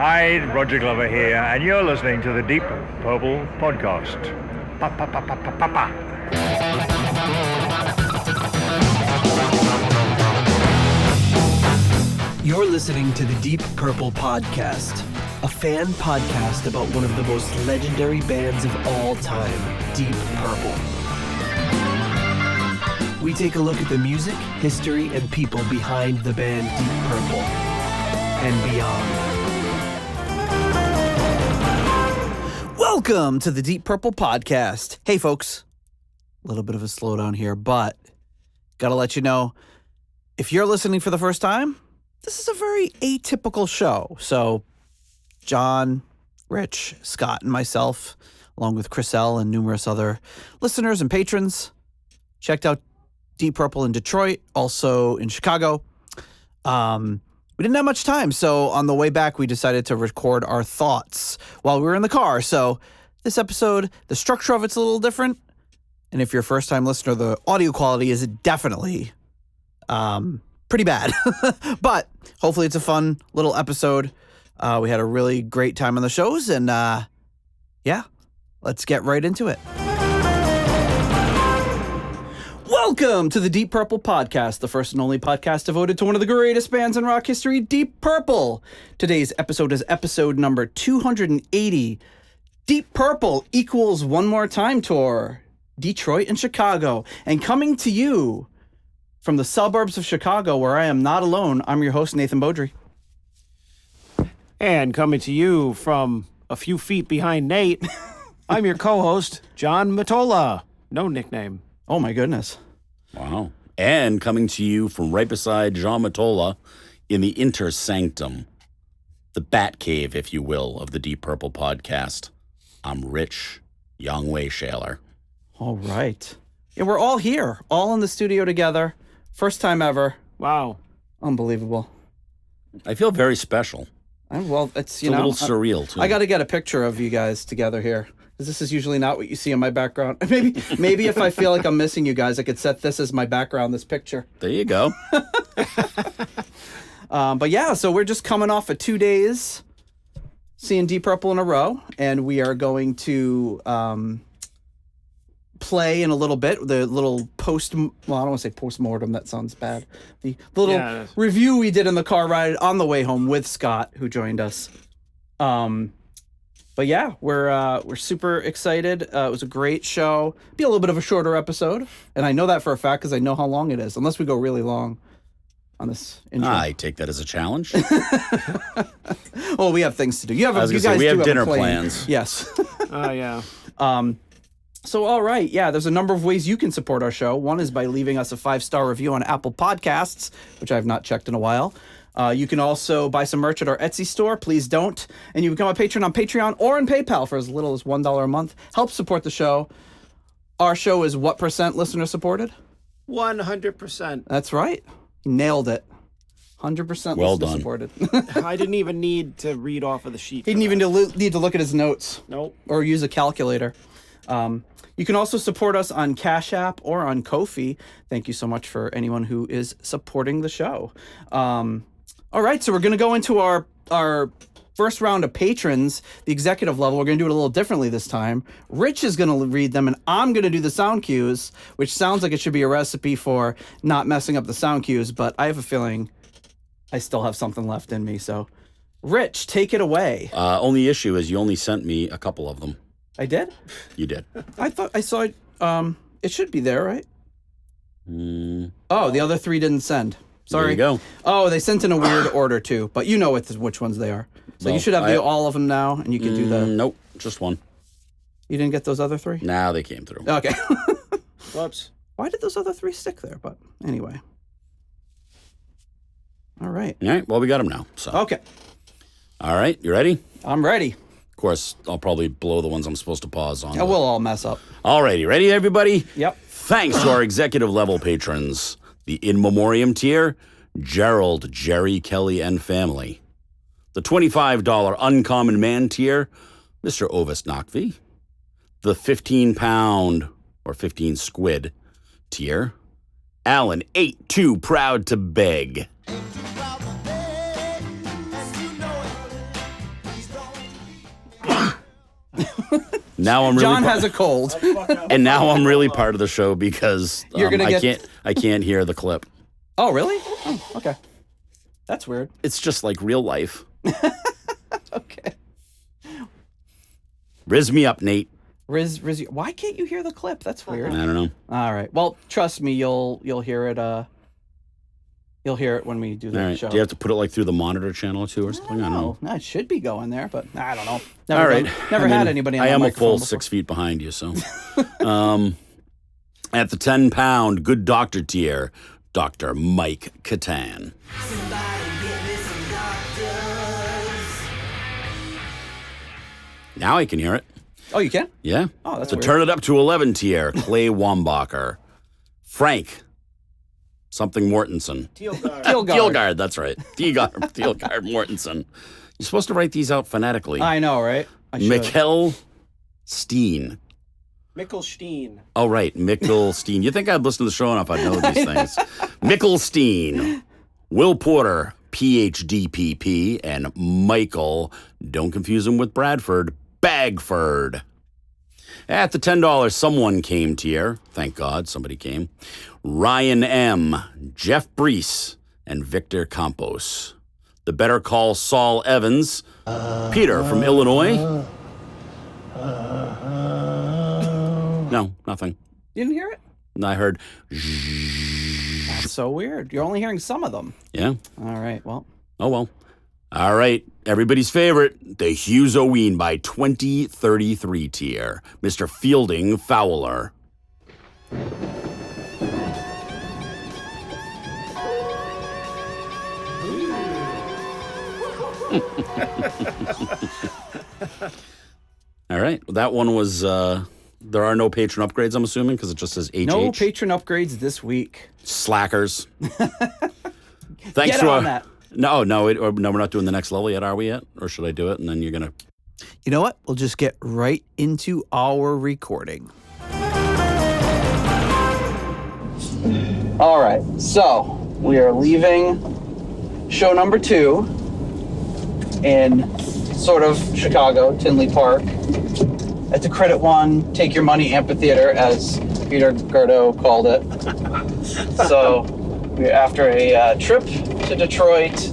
Hi, Roger Glover here, and you're listening to the Deep Purple Podcast. Pa-pa-pa-pa-pa-pa-pa. You're listening to the Deep Purple Podcast, a fan podcast about one of the most legendary bands of all time, Deep Purple. We take a look at the music, history, and people behind the band Deep Purple and beyond. Welcome to the Deep Purple Podcast. Hey folks, a little bit of a slowdown here, but gotta let you know, if you're listening for the first time, this is a very atypical show. So John, Rich, Scott, and myself, along with Chris L. and numerous other listeners and patrons, checked out Deep Purple in Detroit, also in Chicago. We didn't have much time, so on the way back, we decided to record our thoughts while we were in the car. So this episode, the structure of it's a little different. And if you're a first-time listener, the audio quality is definitely pretty bad. But hopefully it's a fun little episode. We had a really great time on the shows, and yeah, let's get right into it. Welcome to the Deep Purple Podcast, the first and only podcast devoted to one of the greatest bands in rock history, Deep Purple. Today's episode is episode number 280. Deep Purple equals One More Time Tour, Detroit and Chicago. And coming to you from the suburbs of Chicago, where I am not alone, I'm your host, Nathan Beaudry. And coming to you from a few feet behind Nate, I'm your co-host, John Matola. No nickname. Oh my goodness. Wow. And coming to you from right beside Jean Matola in the Inter Sanctum, the Bat Cave, if you will, of the Deep Purple Podcast, I'm Rich Youngway Shaler. All right. Yeah, we're all here, all in the studio together. First time ever. Wow. Unbelievable. I feel very special. Well, it's, It's a little surreal, too. I got to get a picture of you guys together here, because this is usually not what you see in my background. Maybe if I feel like I'm missing you guys, I could set this as my background, this picture. There you go. But yeah, so we're just coming off of 2 days seeing Deep Purple in a row, and we are going to play in a little bit the little I don't want to say post-mortem, that sounds bad. The little review we did in the car ride on the way home with Scott, who joined us. But yeah, we're super excited. It was a great show. Be a little bit of a shorter episode, and I know that for a fact because I know how long it is, unless we go really long on this intro. I take that as a challenge. Well, we have things to do. We have dinner plans. Yes. Oh, yeah. So, all right. Yeah, there's a number of ways you can support our show. One is by leaving us a 5-star review on Apple Podcasts, which I've not checked in a while. You can also buy some merch at our Etsy store. Please don't. And you become a patron on Patreon or on PayPal for as little as $1 a month. Help support the show. Our show is what % listener supported? 100%. That's right. Nailed it. 100% Well listener done. supported. I didn't even need to read off of the sheet. He didn't even need to look at his notes. Nope. Or use a calculator. You can also support us on Cash App or on Ko-fi. Thank you so much for anyone who is supporting the show. All right, so we're going to go into our first round of patrons, the executive level. We're going to do it a little differently this time. Rich is going to read them, and I'm going to do the sound cues, which sounds like it should be a recipe for not messing up the sound cues, but I have a feeling I still have something left in me. So, Rich, take it away. Only issue is you only sent me a couple of them. I did? You did. I thought I saw it. It should be there, right? Oh, the other 3 didn't send. Sorry. There you go. Oh, they sent in a weird order too, but you know which ones they are. So Well, you should have all of them now, and you can do the. Nope, just one. You didn't get those other 3? Nah, they came through. Okay. Whoops. Why did those other 3 stick there? But anyway. All right. All right, well, we got them now. So. Okay. All right, you ready? I'm ready. Of course, I'll probably blow the ones I'm supposed to pause on. Yeah, we'll all mess up. All righty, ready, everybody? Yep. Thanks to our executive level patrons, the In Memoriam tier, Gerald, Jerry, Kelly, and family. The $25 Uncommon Man tier, Mr. Ovis Nakvi. The 15-pound or 15 squid tier, Alan, 8 too proud to beg. Now I'm really John has a cold. and now I'm really part of the show because You're gonna I can't hear the clip. Oh, really? Oh, okay. That's weird. It's just like real life. Okay. Riz me up, Nate. Riz, why can't you hear the clip? That's weird. I don't know. All right. Well, trust me, you'll hear it. You'll hear it when we do the All right. show. Do you have to put it like through the monitor channel too or something? I don't know. No, it should be going there, but I don't know. All right. Never had anybody on I the am a microphone full before. 6 feet behind you, so. At the 10-pound good doctor tier, Dr. Mike Catan. Now I can hear it. Oh, you can? Yeah. Oh, that's So weird. turn it up to 11 tier, Clay Wambacher. Frank, something Mortensen. Thielgard, that's right. Thielgard Mortensen. You're supposed to write these out phonetically. I know, right? I should. Mikkel Steen. Mickelstein. Oh, right. Mikkel Steen. You think I'd listen to the show enough I'd know these things. Mikkel Steen. Will Porter, PhD PP, and Michael, don't confuse him with Bradford, Bagford. At the $10 someone came tier, thank God somebody came, Ryan M., Jeff Brees, and Victor Campos. The Better Call Saul Evans, Peter from Illinois. No, nothing. You didn't hear it? And I heard, That's so weird. You're only hearing some of them. yeah. All right. Well, Oh, well. All right. Everybody's favorite, the Hughes Oween by 2033 tier, Mr. Fielding Fowler. All right. That one was, there are no patron upgrades, I'm assuming, because it just says HH. no patron upgrades this week. Slackers. Thanks Get to on that. No, we're not doing the next level yet, are we yet? Or should I do it and then you're going to... You know what? We'll just get right into our recording. All right. So we are leaving show number 2 in sort of Chicago, Tinley Park, at the Credit One Take Your Money Amphitheater, as Peter Gardeau called it. So we're after a trip to Detroit.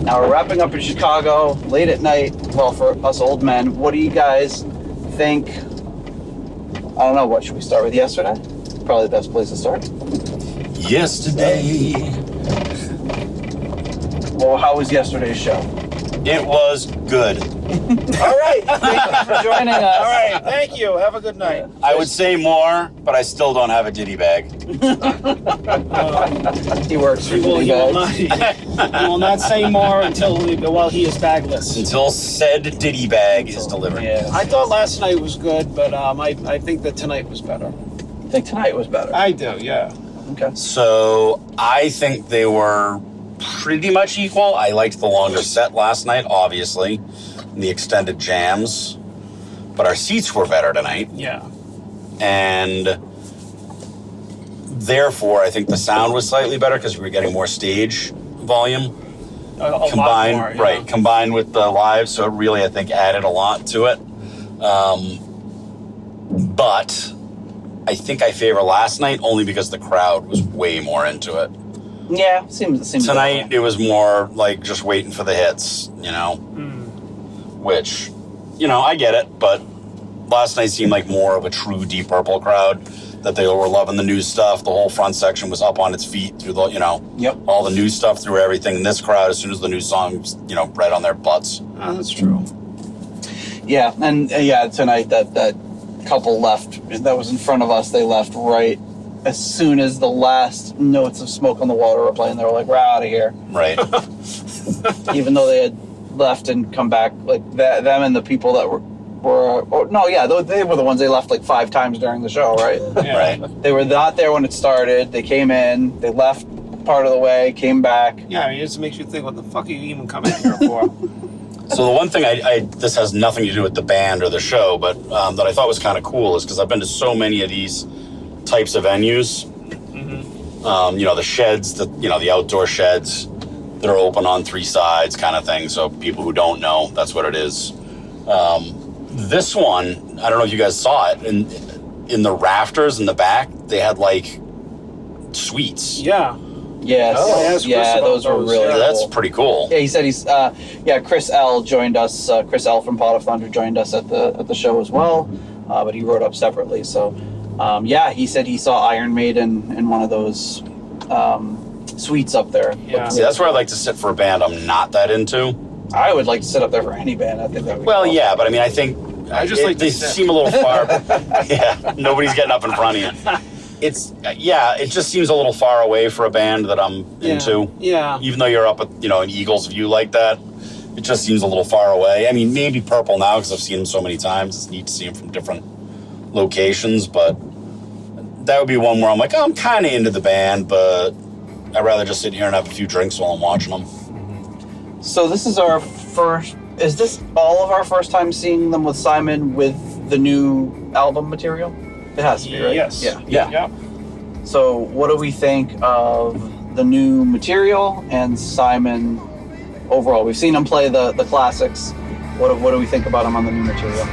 Now we're wrapping up in Chicago late at night. Well, for us old men, what do you guys think? I don't know. What should we start with? Yesterday? Probably the best place to start. Yesterday, Well, how was yesterday's show? it was good. All right. Thank you for joining us. All right, thank you. Have a good night. I would say more, but I still don't have a ditty bag. He works for He will you not, guys. he will not say more while he is bagless. Until said ditty bag is delivered. Yeah. I thought last night was good, but I think that tonight was better. I think tonight was better. I do, yeah. Okay. So I think they were pretty much equal. I liked the longer set last night, obviously, and the extended jams. But our seats were better tonight. Yeah. And therefore, I think the sound was slightly better because we were getting more stage volume. A lot Combined, more, yeah. right, combined with the live, so it really, I think, added a lot to it. But I think I favor last night only because the crowd was way more into it. Yeah, seems Tonight, it was more like just waiting for the hits, which, I get it, but last night seemed like more of a true Deep Purple crowd, that they were loving the new stuff. The whole front section was up on its feet through the, Yep. all the new stuff through everything. And this crowd, as soon as the new songs, right on their butts. Oh, that's true. Yeah, and tonight that couple left that was in front of us. They left right as soon as the last notes of Smoke on the Water were playing. They were like, "We're out of here," Right. even though they had left and come back. Like them and the people that they were the ones they left like 5 times during the show, right? Yeah. Right. They were not there when it started. They came in, they left part of the way, came back. Yeah, I mean, it just makes you think, what the fuck are you even coming here for? So the one thing this has nothing to do with the band or the show, but that I thought was kind of cool is because I've been to so many of these types of venues. Mm-hmm. The sheds, the outdoor sheds, they're open on 3 sides kind of thing. So people who don't know, that's what it is. This one, I don't know if you guys saw it, in the rafters in the back, they had like suites. Yeah. Yes. Oh, I asked Chris about those were those. really Yeah, cool. that's pretty cool. Yeah, he said he's Chris L joined us. Chris L from Pot of Thunder joined us at the show as well, but he wrote up separately. So he said he saw Iron Maiden in one of those suites up there. Yeah. See, that's where I like to sit for a band I'm not that into. I would like to sit up there for any band. I think that would be Well, awesome. yeah, but I mean, I think they seem a little far. Yeah, nobody's getting up in front of you. It just seems a little far away for a band that I'm into. Yeah. Even though you're up at, an Eagles view like that, it just seems a little far away. I mean, maybe Purple now because I've seen them so many times. It's neat to see them from different locations, but that would be one where I'm like, I'm kind of into the band, but I'd rather just sit here and have a few drinks while I'm watching them. So this is our first. Is this all of our first time seeing them with Simon with the new album material? It has to be, right? Yes. Yeah. So what do we think of the new material and Simon overall? We've seen him play the classics. What do we think about him on the new material?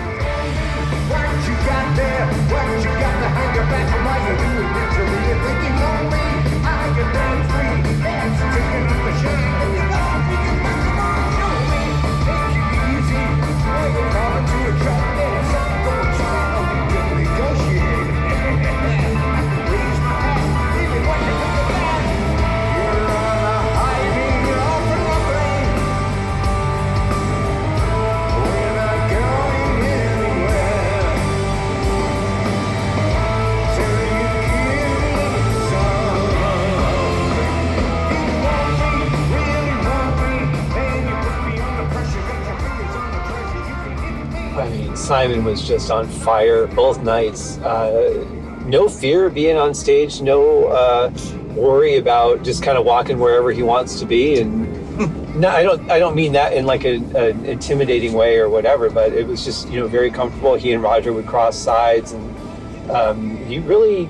I mean, Simon was just on fire both nights. No fear of being on stage, no worry about just kind of walking wherever he wants to be. And no, I don't mean that in like an intimidating way or whatever, but it was just, very comfortable. He and Roger would cross sides, and he really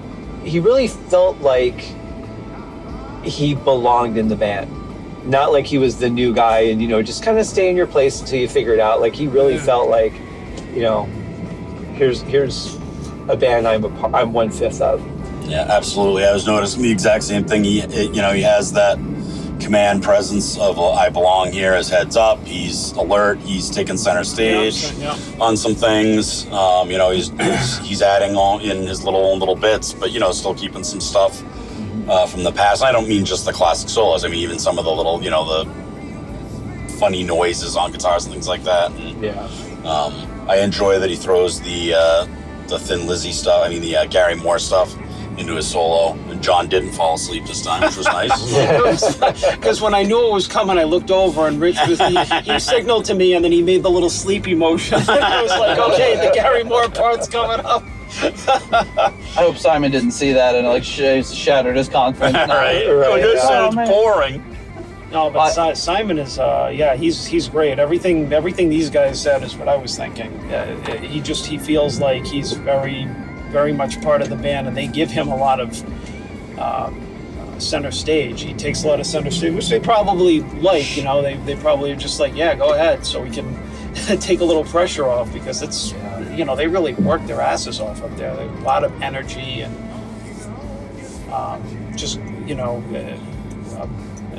felt like he belonged in the band. Not like he was the new guy and, just kind of stay in your place until you figure it out. Like he really felt like, here's a band I'm 1/5 of. Yeah, absolutely. I was noticing the exact same thing. He has that command presence of I belong here. His head's up. He's alert. He's taking center stage on some things. He's adding on in his little bits, but still keeping some stuff from the past. I don't mean just the classic solos. I mean even some of the little the funny noises on guitars and things like that. And, I enjoy that he throws the Thin Lizzy stuff. I mean the Gary Moore stuff into his solo, and John didn't fall asleep this time, which was nice. Because when I knew it was coming, I looked over and Rich he signaled to me, and then he made the little sleepy motion. I was like, okay, the Gary Moore part's coming up. I hope Simon didn't see that and shattered his confidence. Right. It's boring. No, but Simon is, he's great. Everything these guys said is what I was thinking. He feels like he's very, very much part of the band, and they give him a lot of center stage. He takes a lot of center stage, which they probably like. They probably are just like, yeah, go ahead, so we can take a little pressure off, because it's, they really work their asses off up there. They have a lot of energy and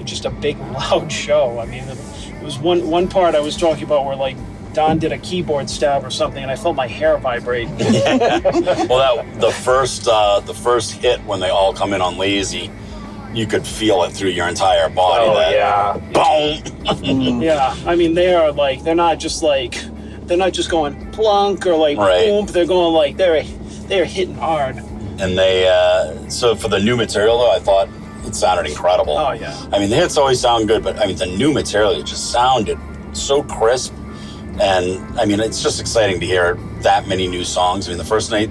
just a big loud show. I mean, it was one part I was talking about where like Don did a keyboard stab or something, and I felt my hair vibrate. Well, the first hit when they all come in on Lazy, you could feel it through your entire body. Boom. Yeah, I mean they're not just going plunk or like boom. They're going like they're hitting hard. And they so for the new material though, I thought it sounded incredible. Oh yeah. I mean the hits always sound good, but I mean the new material, it just sounded so crisp. And I mean, it's just exciting to hear that many new songs. I mean, the first night,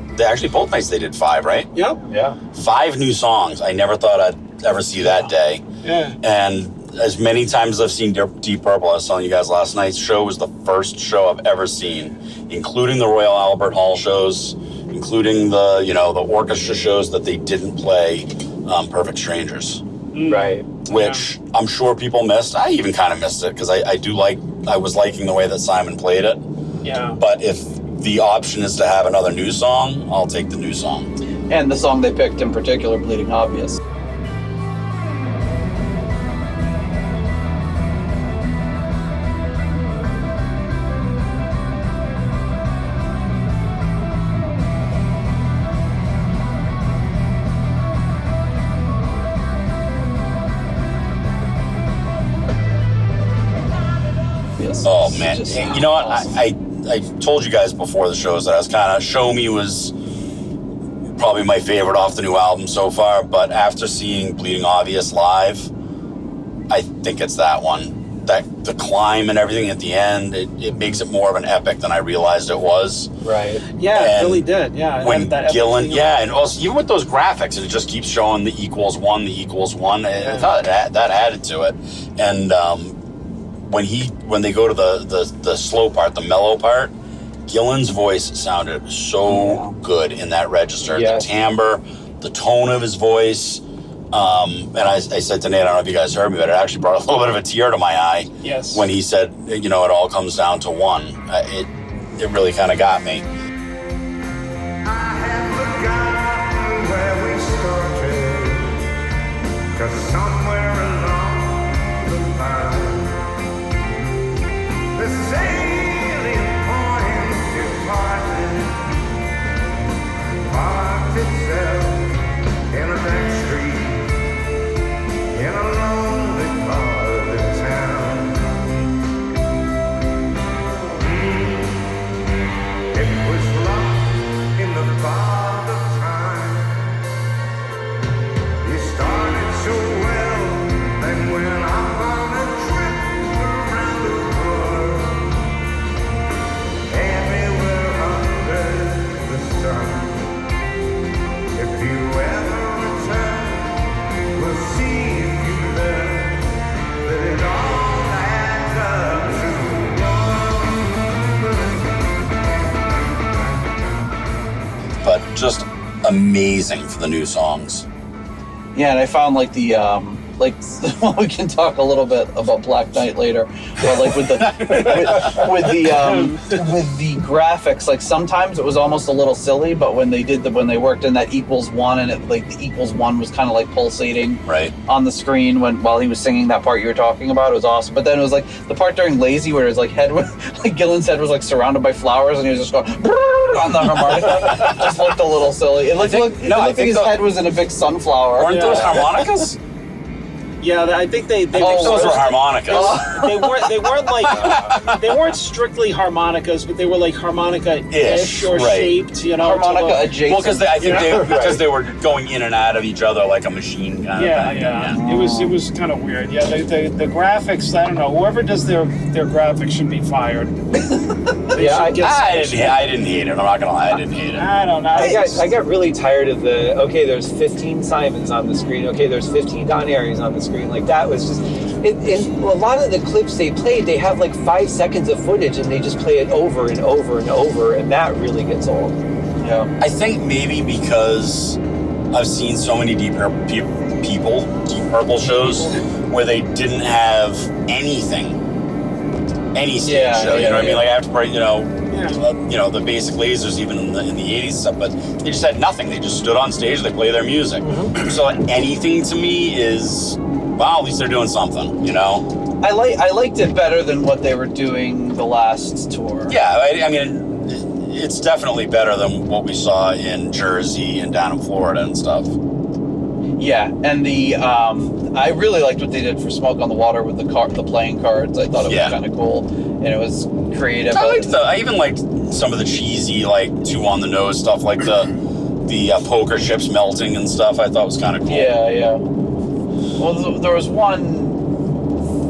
both nights they did 5, right? Yep. Yeah. 5 new songs. I never thought I'd ever see that day. Yeah. And as many times as I've seen Deep Purple, I was telling you guys last night's show was the first show I've ever seen, including the Royal Albert Hall shows, including the, the orchestra shows that they didn't play Perfect Strangers. Right. Which I'm sure people missed. I even kind of missed it because I was liking the way that Simon played it. Yeah. But if the option is to have another new song, I'll take the new song. And the song they picked in particular, Bleeding Obvious. Oh man, you know what? Awesome. I told you guys before the shows that I was kind of Show Me was probably my favorite off the new album so far, but after seeing Bleeding Obvious live, I think it's that one. That the climb and everything at the end, it makes it more of an epic than I realized it was. Right. Yeah, and it really did. Yeah. When that Gillan, and also even with those graphics, it just keeps showing the equals one. I thought that added to it. And when they go to the slow part, the mellow part, Gillan's voice sounded so good in that register. Yes. The timbre, the tone of his voice. And I said to Nate, I don't know if you guys heard me, but it actually brought a little bit of a tear to my eye. Yes. When he said, it all comes down to one. It really kind of got me. I have forgotten where we started, 'cause somewhere along the line, the sailing point departed, parked itself in a back street, in a lonely part of town. It was lost in the fog of time. You started so well, then went off on a trip around the world. Everywhere under the sun. If you ever return, we'll see if you learn that it all adds up to one. But just amazing for the new songs. Yeah, and I found like the well, we can talk a little bit about Black Knight later, but like with the with the graphics, like sometimes it was almost a little silly, but when they worked in that equals one, and it like the equals one was kind of like pulsating right on the screen while he was singing that part you were talking about, it was awesome. But then it was like the part during Lazy where his like head was like Gillan's head was like surrounded by flowers, and he was just going on the harmonica. Just looked a little silly. It looked like his head was in a big sunflower. Weren't those harmonicas? Yeah, I think they those were harmonicas. They weren't strictly harmonicas, but they were like harmonica-ish or shaped, harmonica adjacent. Well, because I think they were going in and out of each other like a machine kind of thing. Yeah. It was kind of weird. Yeah, the graphics. I don't know. Whoever does their graphics should be fired. I didn't hate it. I'm not gonna lie, I didn't hate it. I don't know. I got really tired of there's 15 Simons on the screen. Okay, there's 15 Don Airys on the screen. Like that was just, in a lot of the clips they played, they have like 5 seconds of footage and they just play it over and over and over, and that really gets old. Yeah. I think maybe because I've seen so many Deep Purple shows where they didn't have anything, any stage show. You know what I mean? Like after the basic lasers even in the 80s and stuff, but they just had nothing. They just stood on stage, they play their music. Mm-hmm. So anything to me is, wow, at least they're doing something, I liked it better than what they were doing the last tour. Yeah, I mean, it's definitely better than what we saw in Jersey and down in Florida and stuff. Yeah, and I really liked what they did for Smoke on the Water with the playing cards. I thought it was kind of cool, and it was creative. I even liked some of the cheesy, like, too on the nose stuff, like the poker chips melting and stuff. I thought was kind of cool. Yeah. Well, there was one.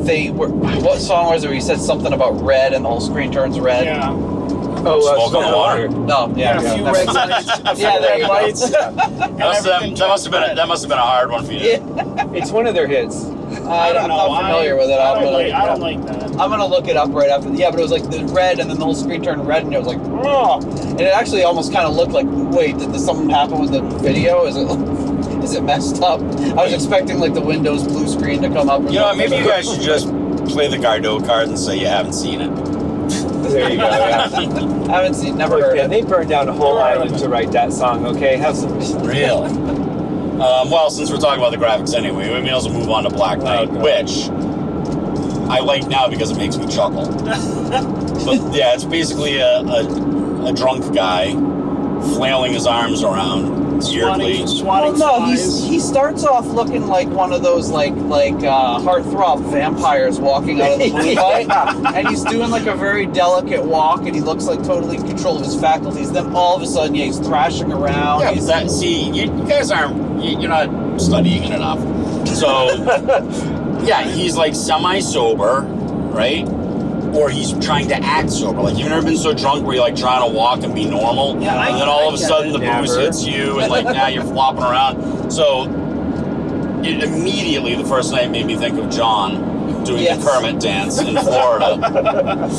What song was it where he said something about red and the whole screen turns red? Yeah. Smoke on the Water. No, yeah. A few red lights. Red lights. That must have been a hard one for you. Yeah. It's one of their hits. I'm not familiar with it. I don't like that. I'm gonna look it up right after. Yeah, but it was like the red, and then the whole screen turned red, and it was like, oh, and it actually almost kind of looked like, wait, did something happen with the video? Is it messed up? I was expecting like the Windows blue screen to come up. Maybe you guys should just play the Gardot card and say you haven't seen it. There you go. Yeah. I haven't seen, never Look, heard man, it. they burned down a whole island to write that song. Okay, have some. Really? Well, since we're talking about the graphics anyway, we may as well move on to Black Knight, Okay. which I like now because it makes me chuckle. But yeah, it's basically a drunk guy flailing his arms around weirdly. Swatting Well, no, flies. he starts off looking like one of those like heartthrob vampires walking out of the moonlight, and he's doing like a very delicate walk, and he looks like totally in control of his faculties. Then all of a sudden, yeah, he's thrashing around. Yeah, He's- but that, see, you guys aren't, you're not studying it enough. So, yeah, he's like semi-sober, right? Or he's trying to act sober. Like, you've never been so drunk where you're like trying to walk and be normal, Yeah, and then all of a get sudden it. the booze Never. hits you, and like now you're flopping around. So, it immediately, the first night made me think of John doing Yes. the Kermit dance in Florida.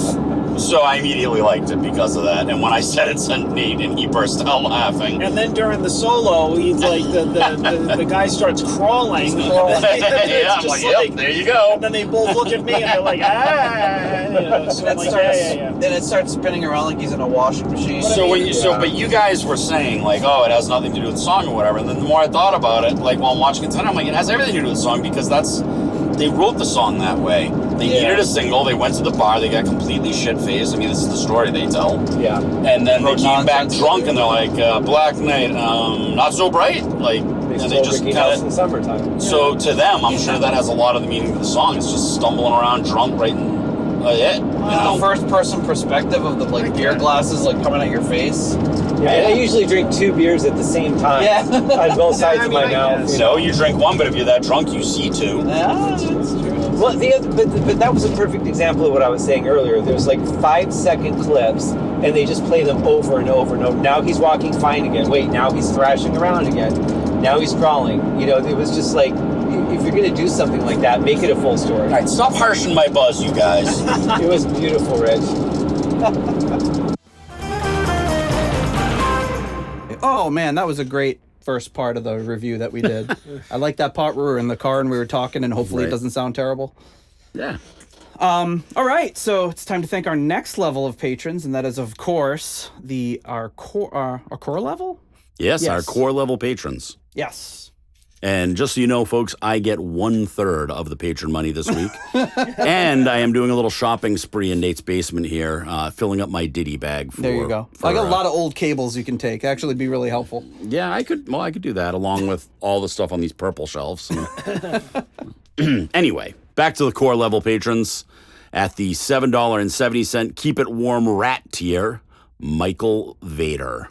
So I immediately liked it because of that. And when I said it sent Nate, and he burst out laughing. And then during the solo, he's like the guy starts crawling. Yeah, I'm like, yep, there you go. And then they both look at me and they're like, ah. You know, so I'm Then like, starts, yeah. then it starts spinning around like he's in a washing machine. So when you, but you guys were saying like, oh, it has nothing to do with the song or whatever. And then the more I thought about it, like while I'm watching it tonight, I'm like, it has everything to do with the song because they wrote the song that way. They needed a single. They went to the bar. They got completely shit-faced. I mean, this is the story they tell. Yeah. And then they Wrote came back nonsense. drunk, and they're like, Black Knight, not so bright. Like, Makes and us they all just Ricky kind House in of. summertime. So to them, I'm sure that has a lot of the meaning of the song. It's just stumbling around drunk, writing it. You know? The first-person perspective of the like beer glasses like coming at your face. Yeah, and I usually drink 2 beers at the same time. Yeah. On both sides I of mean, my I mouth. guess. You know, you drink one, but if you're that drunk, you see two. Yeah, that's true. Well, but that was a perfect example of what I was saying earlier. There's like 5-second clips, and they just play them over and over and over. Now he's walking fine again. Wait, now he's thrashing around again. Now he's crawling. You know, it was just like, if you're gonna do something like that, make it a full story. All right, stop harshing my buzz, you guys. It was beautiful, Rich. Oh man, that was a great first part of the review that we did. I like that part where we were in the car and we were talking, and hopefully Right. it doesn't sound terrible. Yeah. All right, so it's time to thank our next level of patrons, and that is, of course, our core level. Yes, our Yes. core level patrons. Yes. And just so you know, folks, I get 1/3 of the patron money this week. And I am doing a little shopping spree in Nate's basement here, filling up my Diddy bag. There you go. I got a lot of old cables you can take. Actually, be really helpful. Yeah, I could do that along with all the stuff on these purple shelves. Anyway, back to the core level patrons. At the $7.70 Keep It Warm Rat tier, Michael Vader.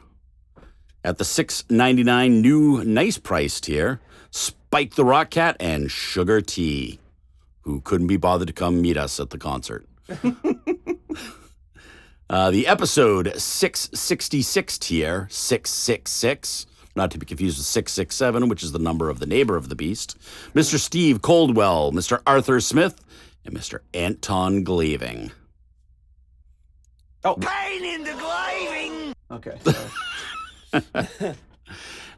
At the $6.99 new Nice Price tier, Spike the Rock Cat and Sugar T, who couldn't be bothered to come meet us at the concert. The episode 666 tier, 666, not to be confused with 667, which is the number of the neighbor of the beast, Mr. Steve Coldwell, Mr. Arthur Smith, and Mr. Anton Glaving. Oh. Pain in the glaving! Okay.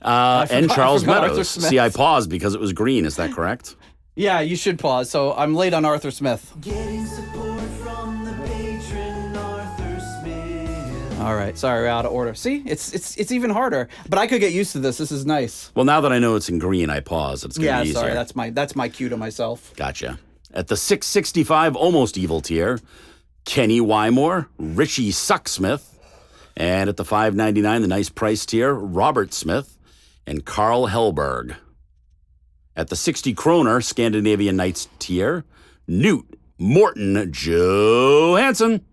And Charles I forgot Arthur Meadows. Smith. See, I paused because it was green. Is that correct? Yeah, you should pause. So I'm late on Arthur Smith. Getting support from the patron Arthur Smith. All right, sorry, we're out of order. See, it's even harder. But I could get used to this. This is nice. Well, now that I know it's in green, I pause. It's going to Yeah, be easier. sorry. That's my cue to myself. Gotcha. At the 665 Almost Evil tier, Kenny Wymore, Richie Sucksmith. And at the $5.99, the Nice Price tier, Robert Smith and Carl Hellberg. At the 60 kroner Scandinavian Nights tier, Newt Morton Johansson.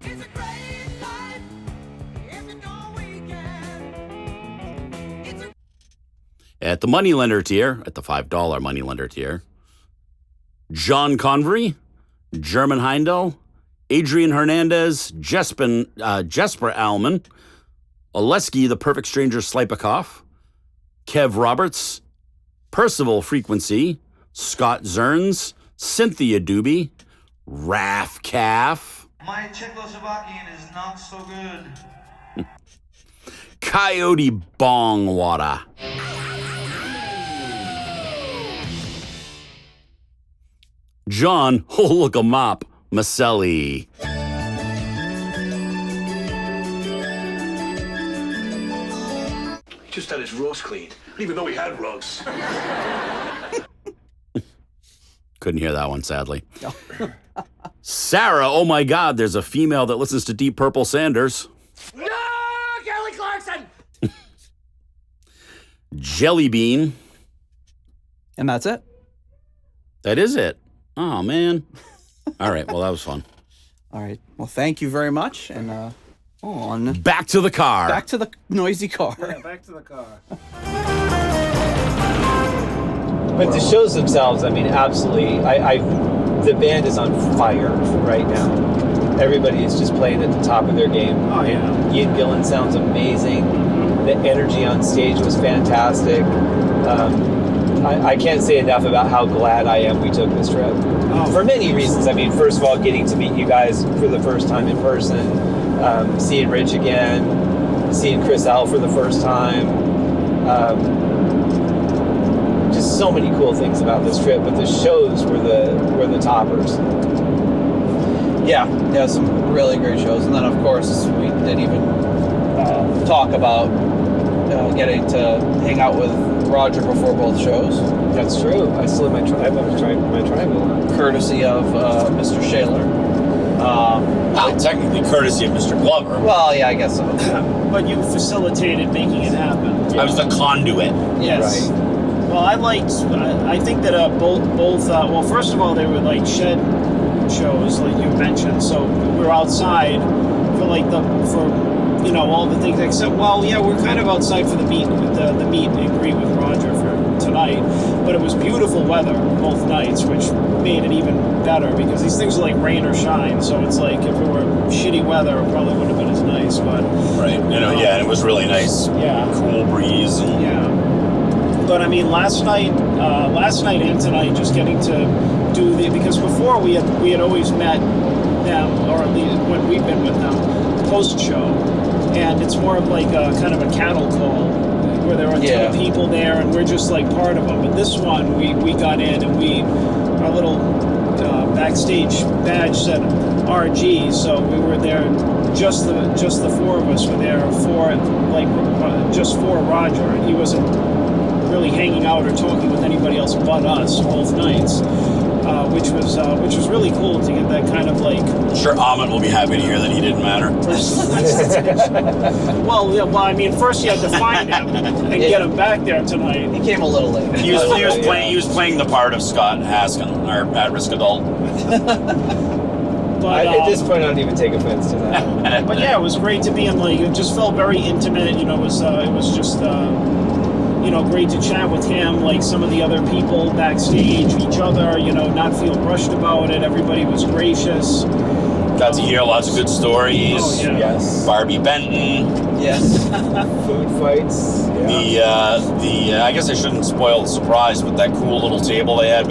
At the Moneylender tier, at the $5 Moneylender tier, John Convery, German Heindel, Adrian Hernandez, Jesper Alman, Oleski, the Perfect Stranger Slipikoff, Kev Roberts, Percival Frequency, Scott Zerns, Cynthia Doobie, Raf Calf, My Czechoslovakian is not so good. Coyote Bongwater, John, oh look 'em up, Maselli, Just had his rugs cleaned. I didn't even know he had rugs. Couldn't hear that one, sadly. Sarah, oh my God, there's a female that listens to Deep Purple Sanders. No, Kelly Clarkson! Jelly Bean. And that's it. That is it. Oh, man. All right, well, that was fun. All right. Well, thank you very much. And on Back to the car. back to the noisy car. Yeah, back to the car. But the shows themselves, I mean, absolutely. The band is on fire right now. Everybody is just playing at the top of their game. Oh, yeah. Ian Gillan sounds amazing. The energy on stage was fantastic. I can't say enough about how glad I am we took this trip. Oh. For many reasons. I mean, first of all, getting to meet you guys for the first time in person, seeing Rich again, seeing Chris L for the first time. Just so many cool things about this trip, but the shows were the toppers. Yeah, some really great shows. And then, of course, we didn't even talk about getting to hang out with Roger before both shows. That's true. I still have my triangle on. Courtesy of Mr. Shaler. Well, technically courtesy of Mr. Glover. Well, yeah, I guess so. But you facilitated making it happen. I was the conduit. Yes. Right. Well, I think that both well, first of all, they were like shed shows, like you mentioned. So we were outside for all the things except, we're kind of outside for the meet and greet with Roger for tonight. But it was beautiful weather both nights, which made it even better because these things are like rain or shine. So it's like if it were shitty weather, it probably wouldn't have been as nice. But Right. And it was really nice. Yeah. Cool breeze. And Yeah. But I mean, last night and tonight, just getting to do because before we had always met them, or at least when we've been with them, post show, and it's more of like a kind of a cattle call where there are a ton of people there, and we're just like part of them. But this one, we got in and our little backstage badge said RG, so we were there. Just the four of us were there just for Roger, and he wasn't really hanging out or talking with anybody else but us both nights, which was really cool to get that kind of like. I'm sure Ahmed will be happy to hear that he didn't matter. Well, I mean, first you had to find him and get him back there tonight. He came a little late. He was playing the part of Scott Haskin, or at-risk adult. But, At this point, I don't even take offense to that. But yeah, it was great to be in. Like, it just felt very intimate. It was just. Great to chat with him, like some of the other people backstage, each other, not feel rushed about it. Everybody was gracious. Got to hear lots of good stories. Oh, yeah. Yes. Barbie Benton. Yes. Food fights. Yeah. I guess I shouldn't spoil the surprise, but that cool little table they had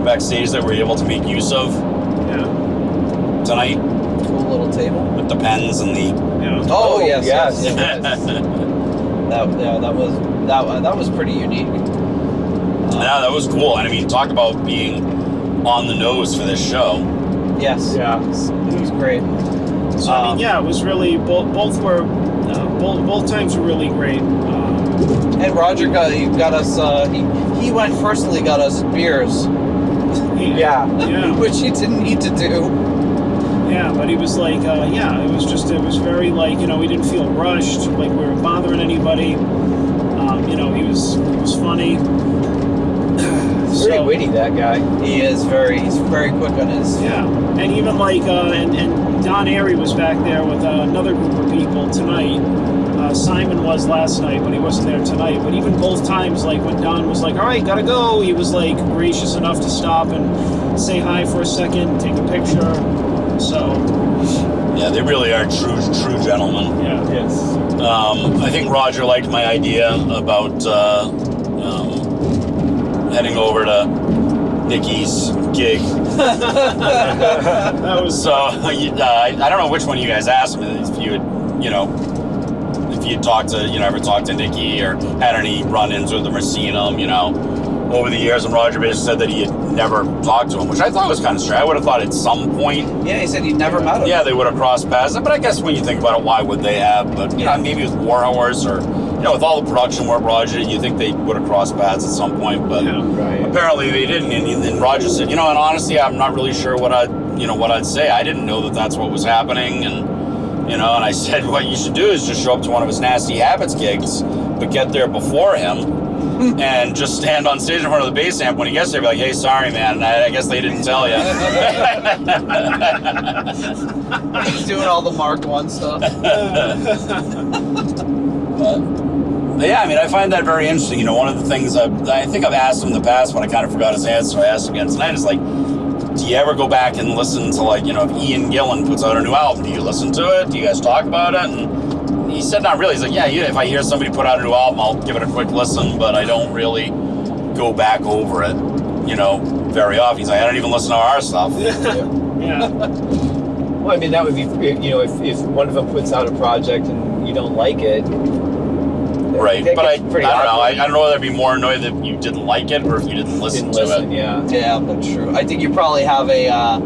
backstage that we were able to make use of tonight Cool little table. with the pens and the. Oh, yes. That was pretty unique. Yeah, that was cool. And I mean, talk about being on the nose for this show. Yes. Yeah. It was great. So I mean, it was really both times were really great. And Roger got us. He went personally got us beers, Yeah. which he didn't need to do. Yeah, but he was like, it was very like, we didn't feel rushed, like we were bothering anybody. He was funny. Very witty, that guy. He's very quick on his. Yeah, and even like, and Don Airey was back there with another group of people tonight. Simon was last night, but he wasn't there tonight. But even both times, like when Don was like, all right, gotta go, he was like gracious enough to stop and say hi for a second, take a picture. So. Yeah, they really are true gentlemen. Yeah. Yes. I think Roger liked my idea about heading over to Nikki's gig. That was So I don't know which one you guys asked me if you had talked to ever talked to Nikki or had any run-ins with him or seen him over the years, and Roger basically said that he had never talked to him, which I thought was kind of strange. I would have thought at some point. Yeah, he said he never met him. Yeah, they would have crossed paths, but I guess when you think about it, why would they have? But maybe it was War Horse or with all the production work Roger did, you think they would have crossed paths at some point, but Right. apparently they didn't. And Roger said, and honestly, I'm not really sure what I'd say. I didn't know that that's what was happening, and and I said, what you should do is just show up to one of his Nasty Habits gigs, but get there before him. And just stand on stage in front of the bass amp when he gets there, be like, hey, sorry, man, I guess they didn't tell you. He's doing all the Mark 1 stuff. But yeah, I find that very interesting. One of the things I think I've asked him in the past, but I kind of forgot his answer, so I asked him again tonight, is like, do you ever go back and listen to, like, if Ian Gillan puts out a new album, do you listen to it? Do you guys talk about it? And he said not really. He's like, yeah, if I hear somebody put out a new album, I'll give it a quick listen, but I don't really go back over it, very often. He's like, I don't even listen to our stuff. Yeah. Well, that would be, if one of them puts out a project and you don't like it. Right, that but I gets don't pretty know. awkward. I don't know whether I'd be more annoyed that you didn't like it or if you didn't listen to it. Yeah. Yeah, that's true. I think you probably have not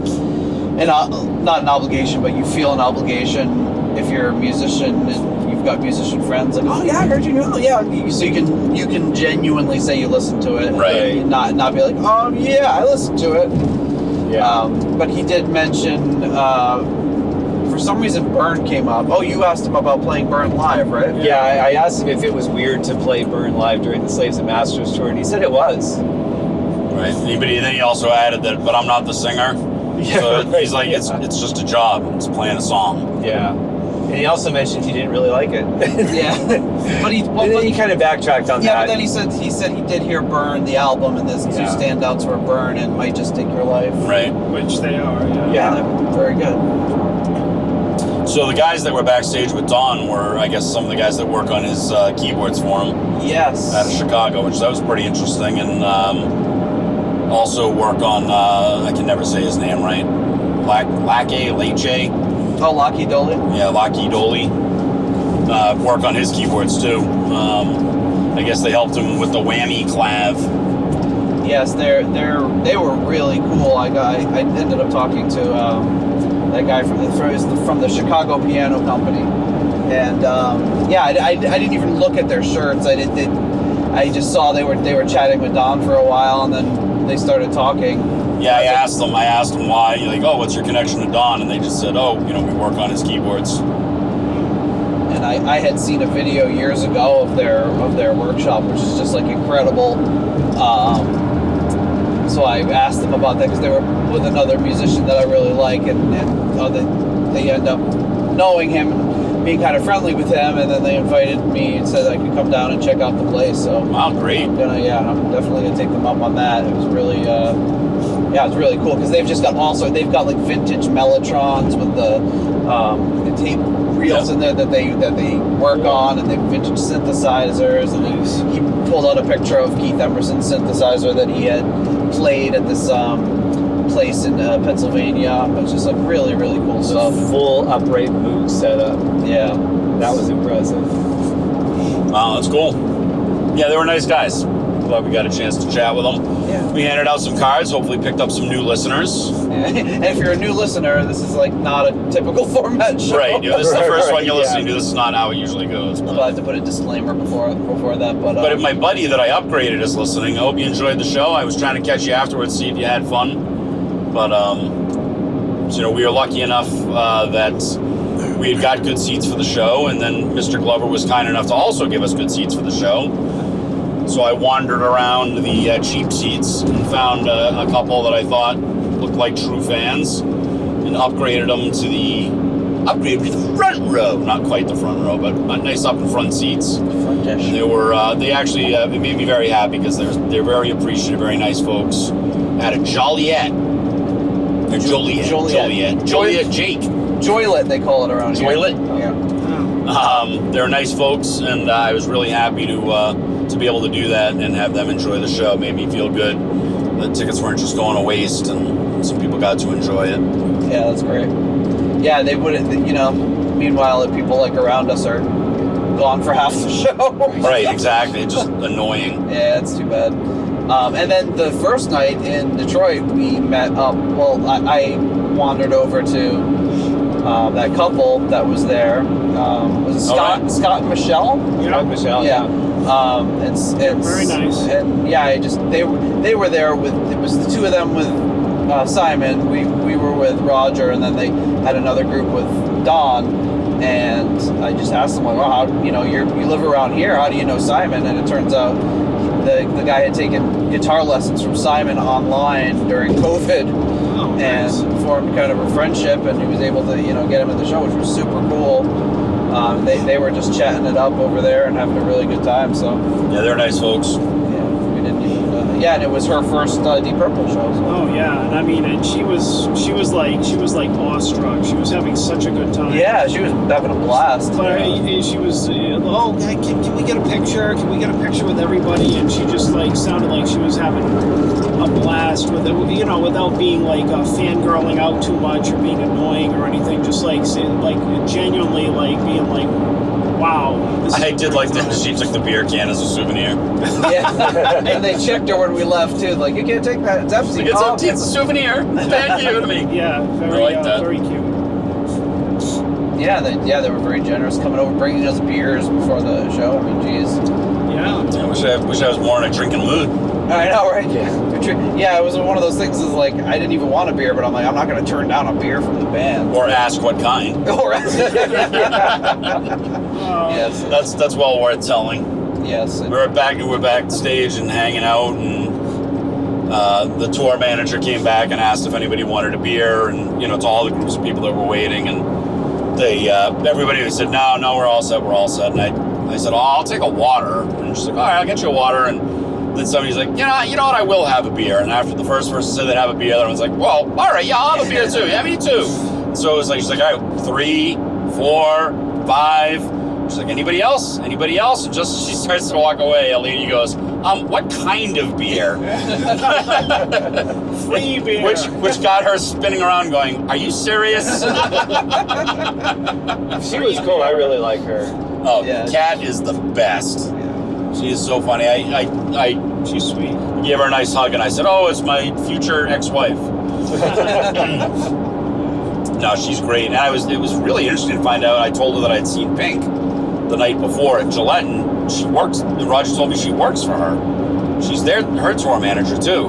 an obligation, but you feel an obligation if you're a musician and you've got musician friends, like, oh yeah, I heard you know, yeah. So you can genuinely say you listen to it, Right? Not be like, oh yeah, I listened to it. Yeah. But he did mention, for some reason, Burn came up. Oh, you asked him about playing Burn live, right? Yeah, I asked him if it was weird to play Burn live during the Slaves and Masters tour, and he said it was. Right. But then he also added that, but I'm not the singer. Yeah, So right. he's like, it's just a job. It's playing a song. Yeah. And he also mentioned he didn't really like it. Yeah. But he And then he kind of backtracked on yeah, that. but then he said he did hear Burn, the album, and there's two Yeah. standouts were Burn and Might Just Take Your Life. Right. Which they are. Yeah, they're very good. So the guys that were backstage with Don were, I guess, some of the guys that work on his keyboards for him Yes. out of Chicago, which that was pretty interesting. And also work on, I can never say his name right, Lachy. Oh, Locky Doley. Yeah, Locky Doley. Work on his keyboards too. I guess they helped him with the whammy clav. Yes, they were really cool. I ended up talking to that guy from the Chicago Piano Company, and I didn't even look at their shirts. I just saw they were chatting with Don for a while, and then they started talking. Yeah, I asked them why. Like, oh, what's your connection to Don? And they just said, oh, we work on his keyboards. And I had seen a video years ago of their workshop, which is just like incredible. So I asked them about that because they were with another musician that I really like, and they end up knowing him and being kind of friendly with him, and then they invited me and said I could come down and check out the place. So Wow, great. I'm definitely gonna take them up on that. It was really it's really cool because they've got like vintage Mellotrons with the tape reels in there that they work on, and they have vintage synthesizers, and he pulled out a picture of Keith Emerson's synthesizer that he had played at this place in Pennsylvania. It was just like really, really cool stuff. Full upright Moog setup. Yeah. That was impressive. Wow, that's cool. Yeah, they were nice guys. Glad we got a chance to chat with them. Yeah. We handed out some cards, hopefully picked up some new listeners. And if you're a new listener, this is like not a typical format show. Right, this is the first one you're yeah. listening to. This is not how it usually goes. So I have to put a disclaimer before that, But if my buddy that I upgraded is listening, I hope you enjoyed the show. I was trying to catch you afterwards, see if you had fun. But, we were lucky enough that we had got good seats for the show, and then Mr. Glover was kind enough to also give us good seats for the show. So I wandered around the cheap seats and found a couple that I thought looked like true fans, and upgraded them to the front row. Not quite the front row, but nice up in front seats. Frontish. They were they actually it made me very happy because they're very appreciative, very nice folks. Out of Joliet. Or Joliet Jake. Joylet, they call it around here. Joylet? Yeah. They're nice folks, and I was really happy to be able to do that and have them enjoy the show. It made me feel good. The tickets weren't just going to waste, and some people got to enjoy it. Yeah, that's great. Yeah, they wouldn't, meanwhile, the people like around us are gone for half the show. Right, exactly. It's just annoying. Yeah, it's too bad. And then the first night in Detroit, we met up. Well, I wandered over to that couple that was there. Was it Scott and Michelle? Scott Michelle, Yeah. It's very nice. And yeah, they were there with, it was the two of them with Simon. We were with Roger, and then they had another group with Don. And I just asked them, like, well, how, you live around here, how do you know Simon? And it turns out the guy had taken guitar lessons from Simon online during COVID, and formed kind of a friendship, and he was able to, get him at the show, which was super cool. They were just chatting it up over there and having a really good time. So Yeah, they're nice folks. yeah, we didn't even. And it was her first Deep Purple show. So. Oh yeah, and I mean, and she was like awestruck. She was having such a good time. Yeah, she was having a blast. But she was, can we get a picture? Can we get a picture with everybody? And she just sounded like she was having a blast with it, without being fangirling out too much or being annoying or anything. Just genuinely being wow. I did like that she took the beer can as a souvenir. Yeah, and they checked her when we left too. Like, you can't take that. It's empty. It's empty. It's a souvenir. Thank you to me. Yeah, very, I like that. very cute. Yeah, they were very generous, coming over, bringing us beers before the show. I mean, geez. Yeah. I wish I was more in a drinking mood. I know, right? Yeah, it was one of those things. Is I didn't even want a beer, but I'm like, I'm not going to turn down a beer from the band. Or ask what kind. Yes. That's well worth telling. Yes. We're backstage and hanging out, and the tour manager came back and asked if anybody wanted a beer, and to all the groups of people that were waiting, and they everybody said no, we're all set, and I said, oh, I'll take a water, and she's like, all right, I'll get you a water, and then somebody's like, you know what, I will have a beer, and after the first person said they'd have a bear, the other one's like, well, all right, yeah, I'll have a beer too, yeah, me too. So it was she's like, all right, 3, 4, 5. She's like, anybody else? And just as she starts to walk away, a lady goes, what kind of beer? Free beer. Which got her spinning around going, are you serious? She was cool. I really like her. Oh, Yeah. Kat is the best. She is so funny. She's sweet. Gave her a nice hug, and I said, oh, it's my future ex-wife. No, she's great. And it was really interesting to find out. I told her that I'd seen Pink the night before at Gillette, and Roger told me she works for her. She's her tour manager too.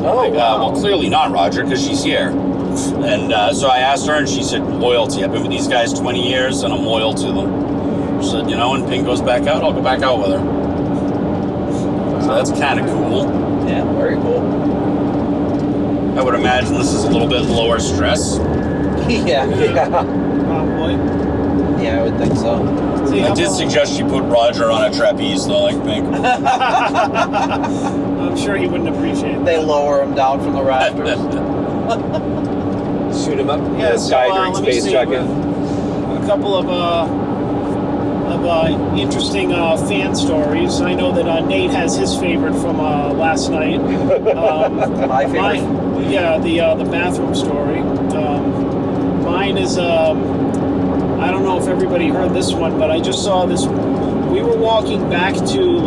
Oh, wow. Well, clearly not Roger, because she's here. And so I asked her, and she said, loyalty. I've been with these guys 20 years, and I'm loyal to them. She said, when Pink goes back out, I'll go back out with her. So that's kind of cool. Yeah, very cool. I would imagine this is a little bit lower stress. Yeah. Probably. Yeah, I would think so. See, I did suggest she put Roger on a trapeze, though, like Pink. I'm sure he wouldn't appreciate that. They lower him down from the rafters. Shoot him up in Yeah, the sky during let me space see. check-in. A couple of interesting fan stories. I know that Nate has his favorite from last night. My favorite. The bathroom story. Mine is I don't know if everybody heard this one, but I just saw this. We were walking back to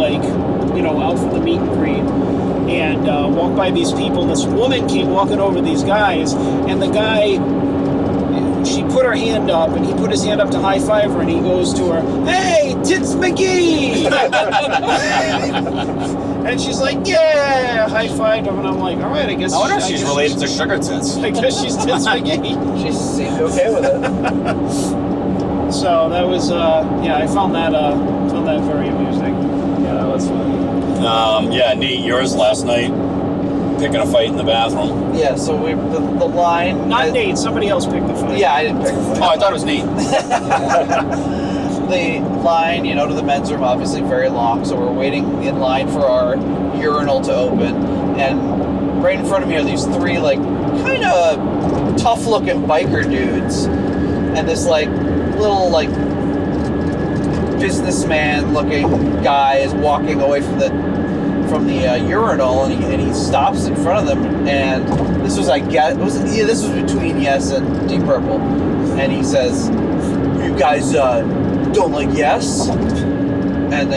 out from the meet and greet, and walked by these people, and this woman came walking over these guys, and the guy, she put her hand up, and he put his hand up to high five her, and he goes to her, "Hey, Tits McGee!" And she's like, "Yeah!" High fived him, and I'm like, "All right, I guess." I wonder if she's related to Sugar Tits. I guess she's Tits McGee. She seemed okay with it. So that was, I found that very amusing. Yeah, that was fun. Nate, yours last night, picking a fight in the bathroom. Yeah, so the line. Not Nate. Somebody else picked the fight. Yeah, I didn't pick a fight. Oh, I thought it was Nate. The line, to the men's room, obviously very long, so we're waiting in line for our urinal to open, and right in front of me are these three, kind of tough-looking biker dudes, and this, little, businessman-looking guy is walking away from the urinal, and he stops in front of them, and this was, this was between Yes and Deep Purple, and he says, "You guys, don't like Yes?" And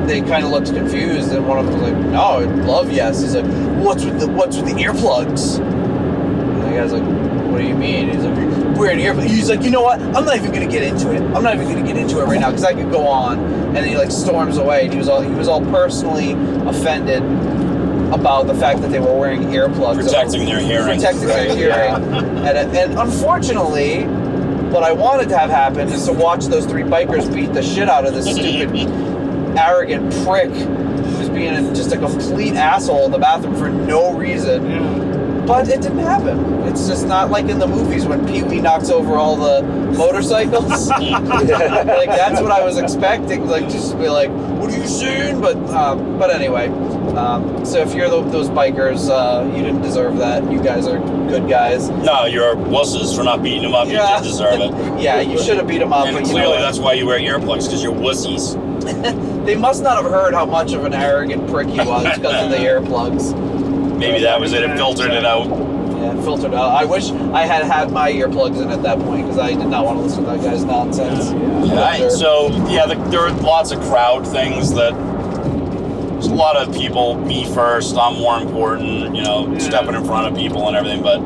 they kind of looked confused, and one of them was like, "No, I love Yes." He's like, "What's with the earplugs?" And the guy's like, "What do you mean?" He's like, wearing earplugs. He's like, you know what? I'm not even gonna get into it. I'm not even gonna get into it right now because I could go on. And then he like storms away. And he was all personally offended about the fact that they were wearing earplugs. Protecting their hearing. Protecting their hearing. And unfortunately, what I wanted to have happen is to watch those three bikers beat the shit out of this stupid, arrogant prick who's being just a complete asshole in the bathroom for no reason. But it didn't happen. It's just not like in the movies when Pee-wee knocks over all the motorcycles. Like, that's what I was expecting. Like, just to be like, what are you saying? But anyway. So if you're those bikers, you didn't deserve that. You guys are good guys. No, you're wusses for not beating him up. You did deserve it. Yeah, you should have beat him up. And but clearly that's why you wear earplugs, because you're wussies. They must not have heard how much of an arrogant prick he was because of the earplugs. Maybe that was it. It filtered it out. Yeah, it filtered out. I wish I had my earplugs in at that point because I did not want to listen to that guy's nonsense. There were lots of crowd things that. There's a lot of people, me first, I'm more important, stepping in front of people and everything. But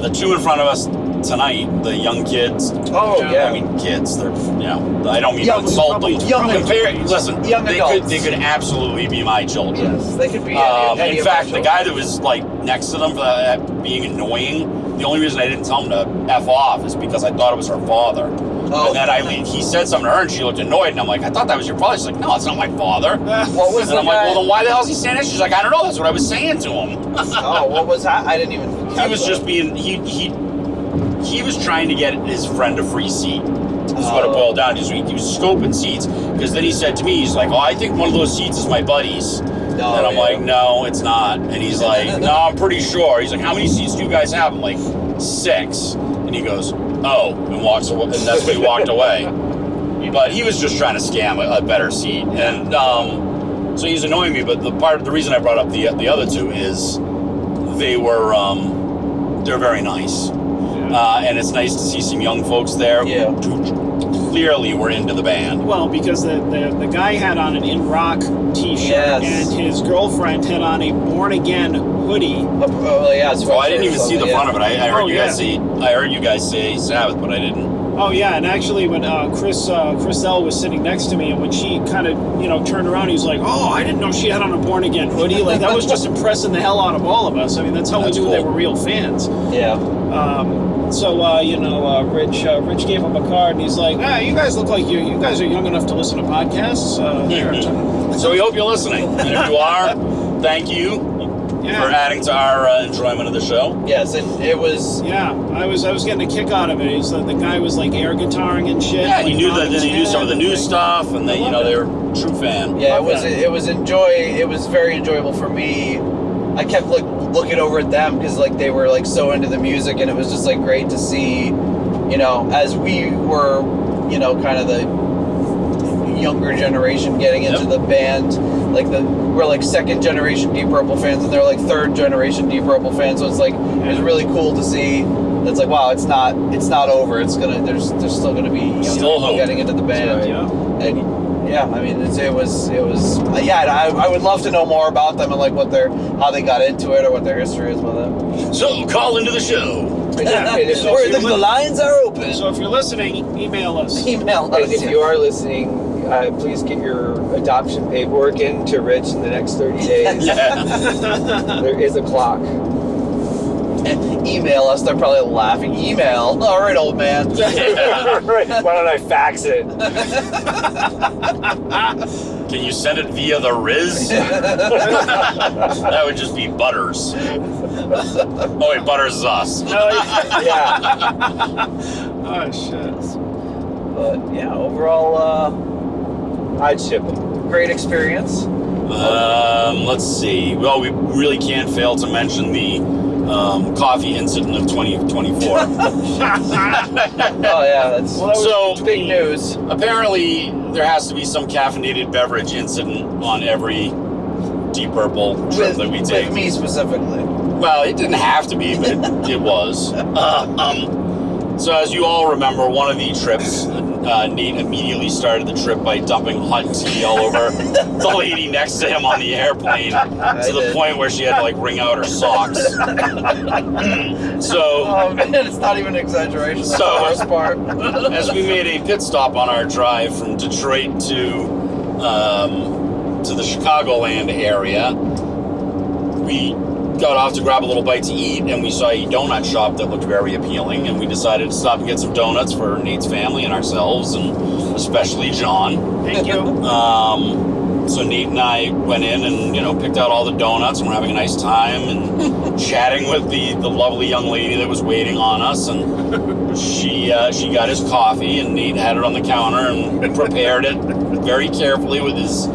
the two in front of us tonight, the young kids. Oh, yeah. I mean, kids, they're, I don't mean to insult them. Listen, young adults. They could absolutely be my children. Yes, they could be any in fact, the guy that was, like, next to them for that being annoying, the only reason I didn't tell him to F off is because I thought it was her father. Oh. And then he said something to her, and she looked annoyed, and I'm like, I thought that was your father. She's like, no, it's not my father. What was and I'm like, well, then why the hell is he saying that? She's like, I don't know. That's what I was saying to him. Oh, what was that? I didn't even. He was just being he was trying to get his friend a free seat. This is what it boiled down to. He was scoping seats, because then he said to me, he's like, oh, I think one of those seats is my buddy's. And I'm like, no, it's not. And he's like, no, I'm pretty sure. He's like, how many seats do you guys have? I'm like, 6. And he goes, oh, and walks away, and that's when he walked away. But he was just trying to scam a better seat, and so he's annoying me. But the reason I brought up the other two is they're very nice, and it's nice to see some young folks there who clearly were into the band. Well, because the guy had on an In Rock T-shirt, and his girlfriend had on a Born Again hoodie. I didn't even see the front of it. I heard you guys say. I heard you guys say Sabbath, but I didn't. Oh yeah, and actually when Chris L was sitting next to me, and when she kind of turned around, he was like, "Oh, I didn't know she had on a Born Again hoodie." Like, that was just impressing the hell out of all of us. I mean, that's how we knew they were real fans. Yeah. Rich gave him a card, and he's like, you guys look like you guys are young enough to listen to podcasts. So we hope you're listening, and if you are, thank you for adding to our enjoyment of the show. Yes, it was. Yeah, I was getting a kick out of it. The guy was like air guitaring and shit. Yeah, he knew some of the new stuff, and they were a true fan. Yeah, it was very enjoyable for me. I kept looking over at them because they were so into the music, and it was just great to see, as we were, kind of the younger generation getting into the band, we're second generation Deep Purple fans, and they're third generation Deep Purple fans. So it's it was really cool to see. It's wow, it's not over. It's there's still gonna be young people getting into the band. Right, and I mean it was I would love to know more about them and how they got into it or what their history is with it. So call into the show. The lines are open. So if you're listening, email us. If you are listening, please get your adoption paperwork in to Rich in the next 30 days. There is a clock. Email us. They're probably laughing. Email. All right, old man. Right. Why don't I fax it? Can you send it via the Riz? That would just be Butters. Oh wait, Butters is us. Yeah. Oh shit. But yeah, overall, I'd ship it. Great experience. Let's see. Well, we really can't fail to mention the coffee incident of 2024. Oh yeah, that's big news. Apparently, there has to be some caffeinated beverage incident on every Deep Purple trip that we take. With me specifically. Well, it didn't have to be, but it was. So as you all remember, one of the trips, Nate immediately started the trip by dumping hot tea all over the lady next to him on the airplane to the point where she had to like wring out her socks. Oh man, it's not even an exaggeration. That's the worst part. As we made a pit stop on our drive from Detroit to the Chicagoland area, we got off to grab a little bite to eat, and we saw a donut shop that looked very appealing, and we decided to stop and get some donuts for Nate's family and ourselves, and especially John. Thank you. So Nate and I went in and, picked out all the donuts, and we're having a nice time and chatting with the lovely young lady that was waiting on us, and she got his coffee, and Nate had it on the counter and prepared it very carefully with his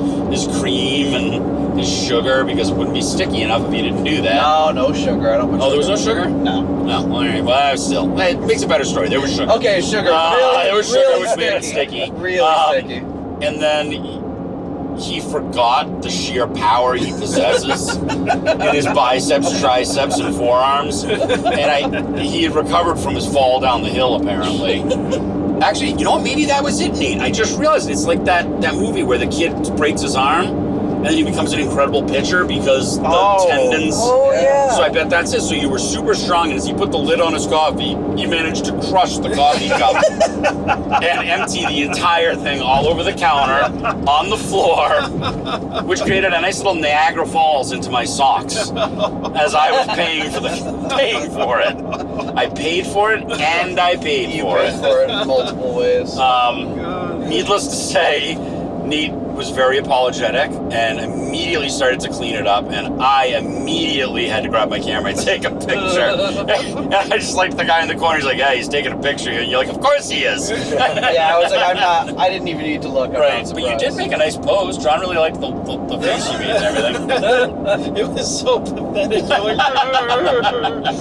cream and his sugar, because it wouldn't be sticky enough if he didn't do that. No sugar. I don't put sugar. There was no sugar? No. All right. Well, still, it makes a better story. There was sugar. Okay, sugar. There was sugar, really which made it sticky. sticky. Really sticky. And then he forgot the sheer power he possesses in his biceps, triceps, and forearms. And he had recovered from his fall down the hill, apparently. Actually, you know what? Maybe that was it, Nate. I just realized it's like that movie where the kid breaks his arm, and then he becomes an incredible pitcher because the tendons. Oh, yeah. So I bet that's it. So you were super strong, and as he put the lid on his coffee, he managed to crush the coffee cup and empty the entire thing all over the counter, on the floor, which created a nice little Niagara Falls into my socks as I was paying for it. I paid for it, and I paid for it. You paid for it in multiple ways. Needless to say, Nate was very apologetic and immediately started to clean it up, and I immediately had to grab my camera and take a picture. And I just liked the guy in the corner. He's like, yeah, he's taking a picture. And you're like, of course he is. Yeah, I was like, I didn't even need to look. Right, but you did make a nice pose. John really liked the face you made and everything. It was so pathetic.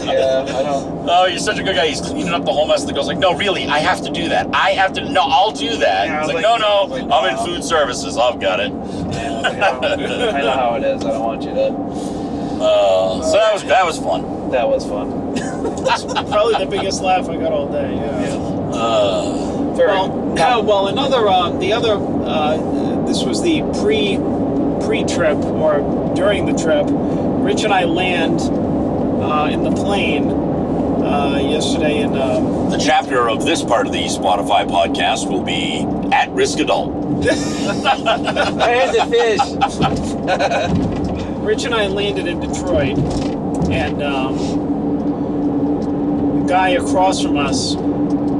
Yeah, I know. Oh, you're such a good guy. He's cleaning up the whole mess. The girl's like, no, really, I have to do that. No, I'll do that. Yeah, He's like, no. no, I'm in food services. I've got it. I know how it is. I don't want you to. So that was fun. That was fun. Probably the biggest laugh I got all day. Yeah. This was the pre-trip or during the trip. Rich and I land in the plane yesterday in. The chapter of this part of the Spotify podcast will be At Risk Adult. Where's the fish? Rich and I landed in Detroit, and the guy across from us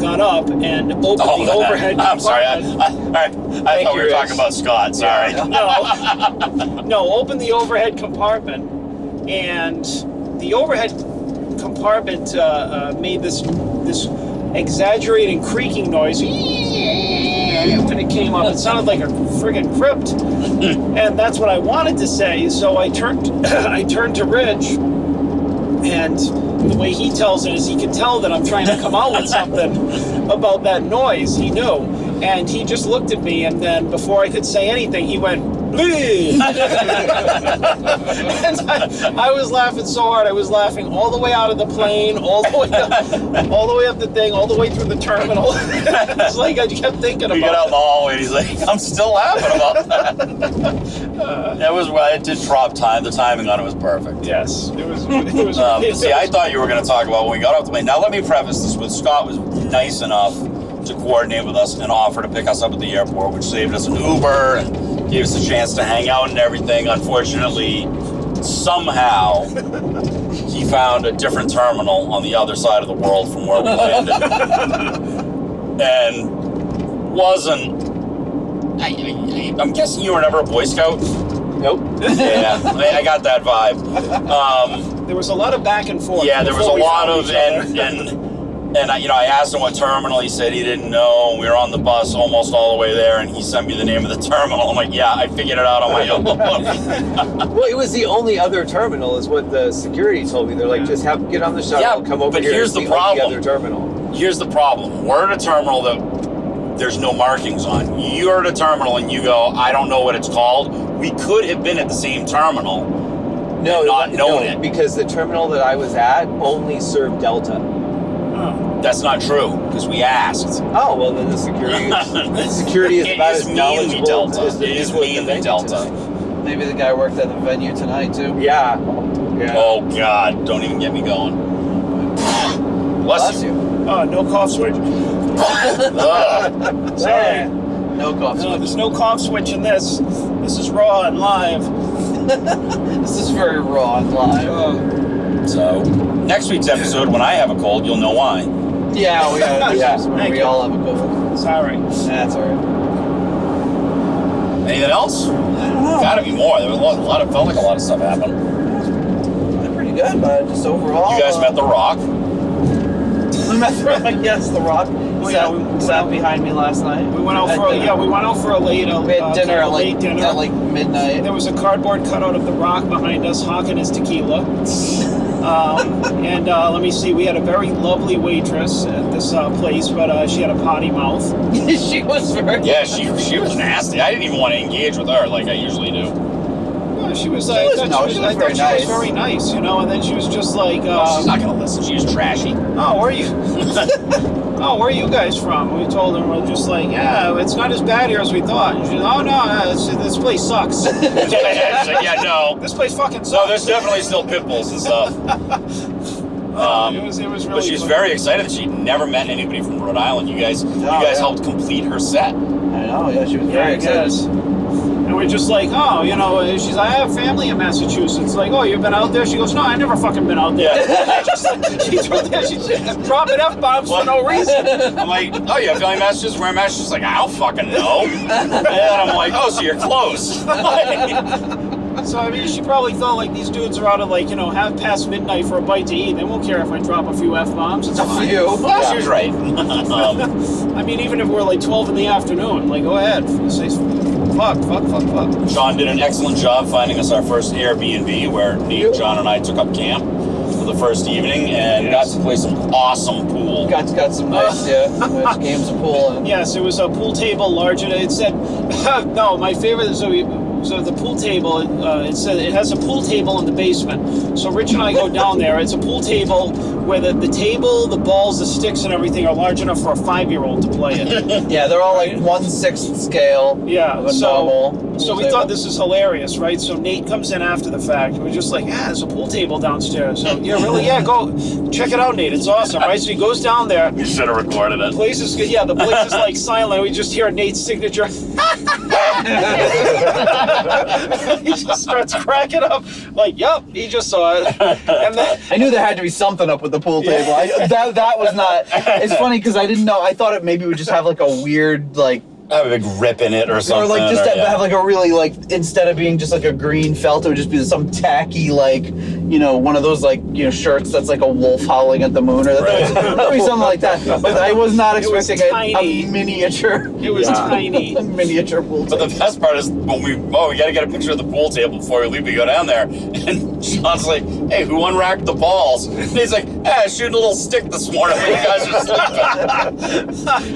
got up and opened the overhead I'm sorry. I thought we were Rich. talking about Scott. Sorry. No, opened the overhead compartment, and the overhead compartment made this exaggerating creaking noise when it came up. It sounded like a friggin' crypt, and that's what I wanted to say. So I turned to Rich, and the way he tells it is he could tell that I'm trying to come out with something about that noise. He knew, and he just looked at me, and then before I could say anything, he went, "Bleed." And I was laughing so hard. I was laughing all the way out of the plane, all the way up the thing, all the way through the terminal. It's like I kept thinking about it. We get out in the hallway, and he's like, I'm still laughing about that. It did drop time. The timing on it was perfect. Yes, it was. See, I thought you were going to talk about when we got off the plane. Now, let me preface this with Scott was nice enough to coordinate with us and offer to pick us up at the airport, which saved us an Uber and gave us a chance to hang out and everything. Unfortunately, somehow, he found a different terminal on the other side of the world from where we landed. And wasn't... I'm guessing you were never a Boy Scout? Nope. Yeah, I got that vibe. There was a lot of back and forth. Yeah, there was a before we lot found of... each other. And I asked him what terminal. He said he didn't know. We were on the bus almost all the way there, and he sent me the name of the terminal. I'm like, yeah, I figured it out on my own. Well, it was the only other terminal, is what the security told me. They're like, just get on the shuttle, come over but here. here's It's the problem. only other terminal. Here's the problem. We're at a terminal that there's no markings on. You're at a terminal, and you go, I don't know what it's called. We could have been at the same terminal. No, not knowing it. because the terminal that I was at only served Delta. Oh. That's not true, because we asked. Oh, well, then the security is It about is as mainly knowledgeable Delta. as the It is people at the mainly venue Delta. tonight. Maybe the guy worked at the venue tonight too. Yeah. Oh, God. Don't even get me going. Bless you. No cough switch. Ugh. Sorry. No cough. No, there's no cough switch in this. This is raw and live. This is very raw and live. So, next week's episode, when I have a cold, you'll know why. Yeah, Thank we you. all have a cold. Sorry. That's all right. Anything else? I don't know. Gotta be more. There was felt like a lot of stuff happened. They're pretty good, but just overall. You guys met The Rock. We met The Rock. Yes, The Rock. Sat behind me last night. We went out for a late We had dinner at late dinner. at like midnight. There was a cardboard cutout of The Rock behind us hawking his tequila. And let me see, we had a very lovely waitress at this place, but she had a potty mouth. She was very. Yeah, she was nasty. I didn't even want to engage with her like I usually do. Yeah, she was She was very nice. very nice, you know, and then she was just like, She's not gonna listen. She's trashy. oh, where are you? Oh, where are you guys from? We told her, we're just like, yeah, it's not as bad here as we thought. And she's like, oh, no, this place sucks. She's like, yeah, no. This place fucking sucks. No, there's definitely still pit bulls and stuff. It was really But she's fun. very excited that she'd never met anybody from Rhode Island. You guys helped complete her set. I know. Yeah, she was Yeah, very I excited. guess. And we're just like, oh, you know, she's like, I have family in Massachusetts. Like, oh, you've been out there? She goes, no, I never fucking been out there. She's dropping F-bombs for no reason. I'm like, oh, you have family in Massachusetts? Where in Massachusetts? She's like, I don't fucking know. And I'm like, oh, so you're close. So, I mean, she probably thought, like, these dudes are out of, like, you know, half past midnight for a bite to eat. They won't care if I drop a few F-bombs. It's fine. few. Yeah, she was right. I mean, even if we're, like, 12 in the afternoon, like, go ahead. Say, fuck. Sean did an excellent job finding us our first Airbnb where Nate, John, and I took up camp for the first evening and got to play some awesome pool. Got some nice games of pool. And Yes, it was a pool table large, and it said, no, my favorite, so the pool table, it said it has a pool table in the basement. So Rich and I go down there. It's a pool table where the table, the balls, the sticks, and everything are large enough for a 5-year-old to play it. yeah, they're all like 1/6 scale. Yeah, of a so normal we table. thought this is hilarious, right? So Nate comes in after the fact. We're just like, yeah, there's a pool table downstairs. So yeah, really, yeah, go check it out, Nate. It's awesome, right? So he goes down there. You should have recorded it. The place is like silent. We just hear Nate's signature. He just starts cracking up. Like, yup, he just saw it. And then I knew there had to be something up with the pool table. That was not. It's funny because I didn't know. I thought it maybe would just have like a weird like. Have a big rip in it or something. Or like just have like a really like instead of being just like a green felt, it would just be some tacky like one of those like shirts that's like a wolf howling at the moon or maybe something like that. But I was not expecting a miniature. it was tiny. A miniature pool But table. the best part is when we got to get a picture of the pool table before we leave. We go down there, and Sean's like, "Hey, who unracked the balls?" And he's like, "I shooting a little stick this morning when you guys were sleeping."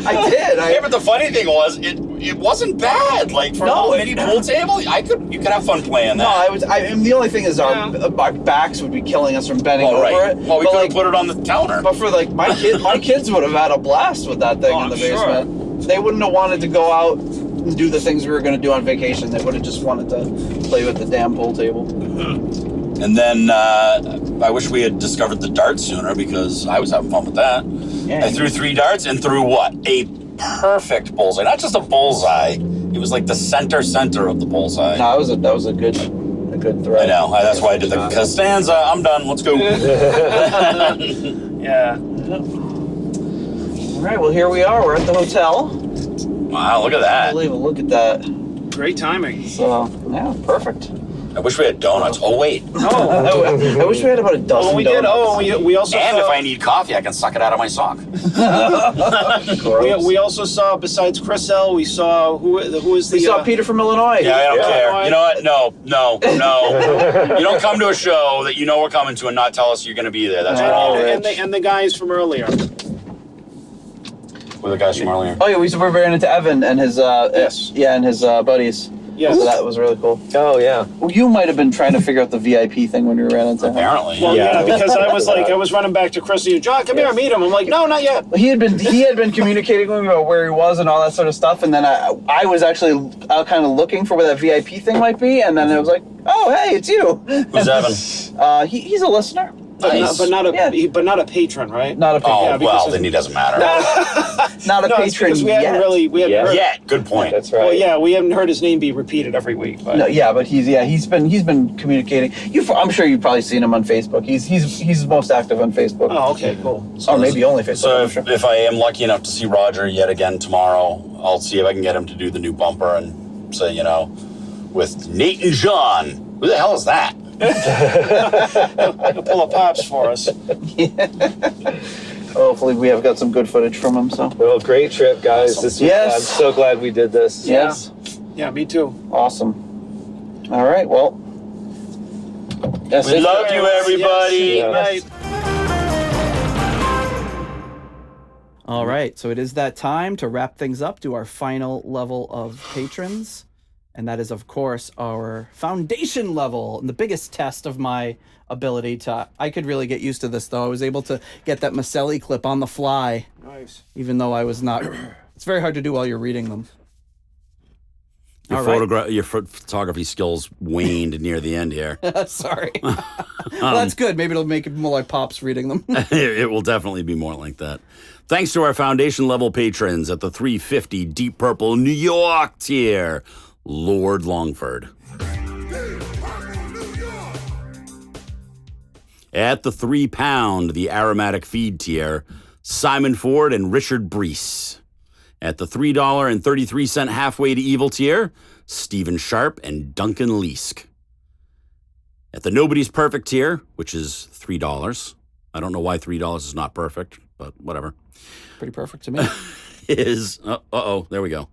I did. Yeah, but the funny thing was, it wasn't bad. Like for a little mini pool table, you could have fun playing that. No, and the only thing is our backs would be killing us from bending over it. Well, we But, could have like, put it on the counter. But for like my kids would have had a blast with that thing in the I'm sure. basement. They wouldn't have wanted to go out and do the things we were going to do on vacation. They would have just wanted to play with the damn pool table. And then I wish we had discovered the dart sooner because I was having fun with that. Yeah. I threw 3 darts and threw what? A perfect bullseye. Not just a bullseye. It was like the center of the bullseye. No, that was a good throw. I know. That's why I did the Costanza. I'm done. Let's go. Yeah. All right, well here we are. We're at the hotel. Wow, look at that. Unbelievable. Look at that. Great timing. So yeah, perfect. I wish we had donuts. Oh, wait. I wish we had about a dozen. Oh, we did. donuts. Oh, we also And saw, if I need coffee, I can suck it out of my sock. we also saw, besides Chris L, we saw who is the We saw Peter from Illinois. Yeah, I don't care. Yeah. You know what? No. You don't come to a show that you know we're coming to and not tell us you're going to be there. That's wrong. and the guys from earlier. Who are the guys from earlier? Oh yeah, we were very into Evan and his Yes. and his buddies. Yes. So that was really cool. Oh, yeah. Well, you might have been trying to figure out the VIP thing when we ran into him. Apparently. Well, Yeah. yeah, because I was like, I was running back to Chrissy. John, come here, meet him. I'm like, no, not yet. He had been communicating with me about where he was and all that sort of stuff, and then I was actually kind of looking for where that VIP thing might be, and then it was like, oh, hey, it's you. Who's Evan? He's a listener. Nice. But not a patron, right? Not a patron. Oh, Yeah, because well, it's- then he doesn't matter. Not a No, it's patron because we yet. haven't heard. Yeah, good point. That's right. Well, yeah, we haven't heard his name be repeated every week. But No, yeah, but he's been communicating. I'm sure you've probably seen him on Facebook. He's most active on Facebook. oh, okay, cool. Or maybe only Facebook. So I'm sure. if I am lucky enough to see Roger yet again tomorrow, I'll see if I can get him to do the new bumper and say, with Nate and John. Who the hell is that? He'll pull up pops for us. Hopefully we have got some good footage from him. So Well, great trip, guys. This was, Yes. I'm so glad we did this. yes, Yeah, me too. awesome. All right, well, yes, We love you, everybody. Yes. Yeah. All right, so it is that time to wrap things up to our final level of patrons. And that is, of course, our foundation level. And the biggest test of my ability to... I could really get used to this, though. I was able to get that Maselli clip on the fly, Nice. even though I was not... It's very hard to do while you're reading them. Your All right. your photography skills waned near the end here. Sorry. Well, that's good. Maybe it'll make it more like Pops reading them. It will definitely be more like that. Thanks to our foundation level patrons at the 350 Deep Purple New York tier, Lord Longford. At the 3 pound, the aromatic feed tier, Simon Ford and Richard Brees. At the $3.33 halfway to evil tier, Stephen Sharp and Duncan Leask. At the Nobody's Perfect tier, which is $3. I don't know why $3 is not perfect, but whatever. Pretty perfect to me. Is, there we go.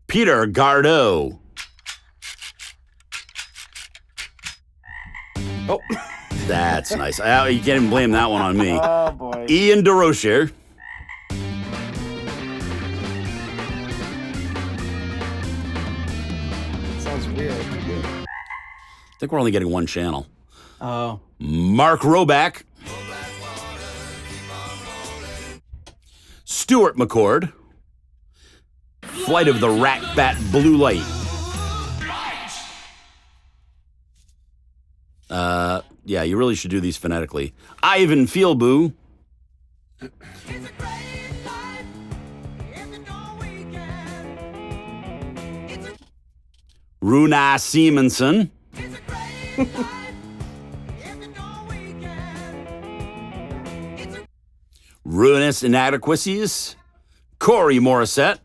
Peter Gardeau. Oh. That's nice. You can't even blame that one on me. Oh boy. Ian DeRocher. Sounds weird. I think we're only getting one channel. Oh. Mark Roback. Stuart McCord. Flight of the Rat Bat Blue Light. Yeah, you really should do these phonetically. Ivan Feelboo. Runa Simonson. Ruinous Inadequacies. Corey Morissette.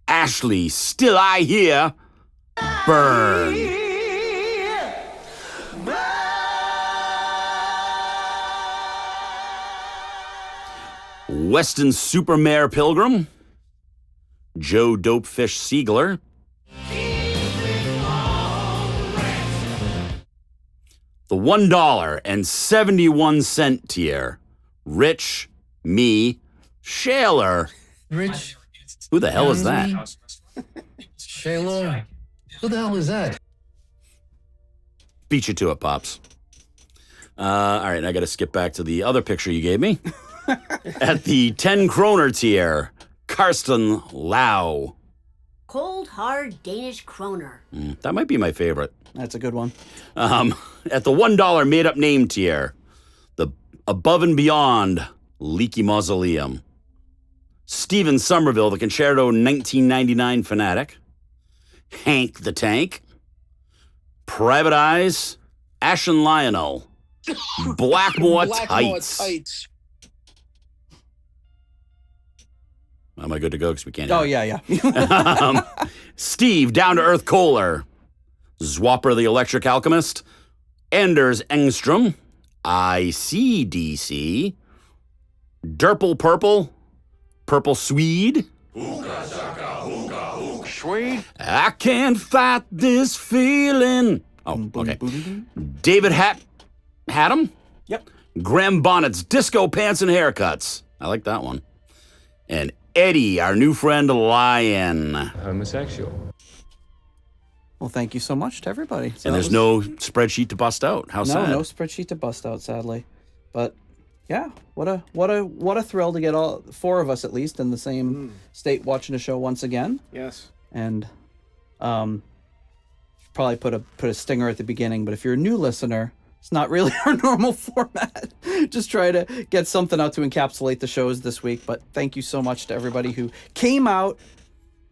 Ashley Still I Hear. Burn. Weston Supermare Pilgrim. Joe Dopefish Siegler. The $1.71 tier. Rich, me, Shaler. Rich. Who the hell is that? Shayla. Who the hell is that? Beat you to it, Pops. All right, I got to skip back to the other picture you gave me. At the 10 kroner tier, Karsten Lau. Cold, hard Danish kroner. That might be my favorite. That's a good one. At the $1 made-up name tier, the Above and Beyond Leaky Mausoleum. Stephen Somerville, the Concerto 1999 fanatic. Hank the Tank. Private Eyes. Ashen Lionel. Blackmore Tights. Am I good to go? Because we can't. Oh, hear. yeah. Steve Down to Earth Kohler. Zwapper the Electric Alchemist. Anders Engstrom. ICDC. Derple Purple. Purple Swede. I can't fight this feeling. Oh, okay. David Haddam. Yep. Graham Bonnet's Disco Pants and Haircuts. I like that one. And Eddie, our new friend Lion. Homosexual. Well, thank you so much to everybody. So And that there's no spreadsheet to bust out. How sad. no spreadsheet to bust out, sadly. But yeah, what a thrill to get all 4 of us at least in the same state watching a show once again. Yes. And probably put a stinger at the beginning, but if you're a new listener, it's not really our normal format. Just try to get something out to encapsulate the shows this week. But thank you so much to everybody who came out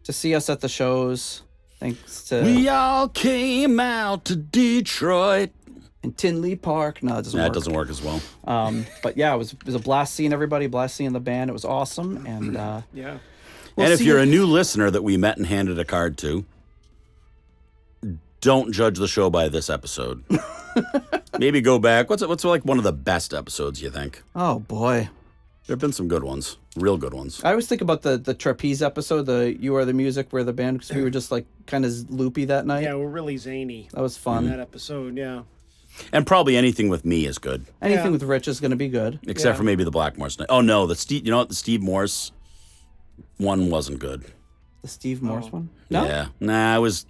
to see us at the shows. Thanks to We all came out to Detroit. and Tinley Park. No, it doesn't That work. doesn't work as well. But yeah, it was a blast seeing everybody, blast seeing the band. It was awesome. And Yeah. we'll And if see you're you- a new listener that we met and handed a card to, don't judge the show by this episode. Maybe go back. What's like one of the best episodes, you think? Oh boy. There have been some good ones. Real good ones. I always think about the trapeze episode, the You Are the Music, where the band, because we were just like kind of loopy that night. Yeah, we're really zany That was in fun. that episode. Yeah. And probably anything with me is good. Anything Yeah. with Rich is going to be good. Except for maybe the Blackmore Snake. Oh no, the Steve Morse one wasn't good. The Steve Morse one? No? Yeah. Nah, I was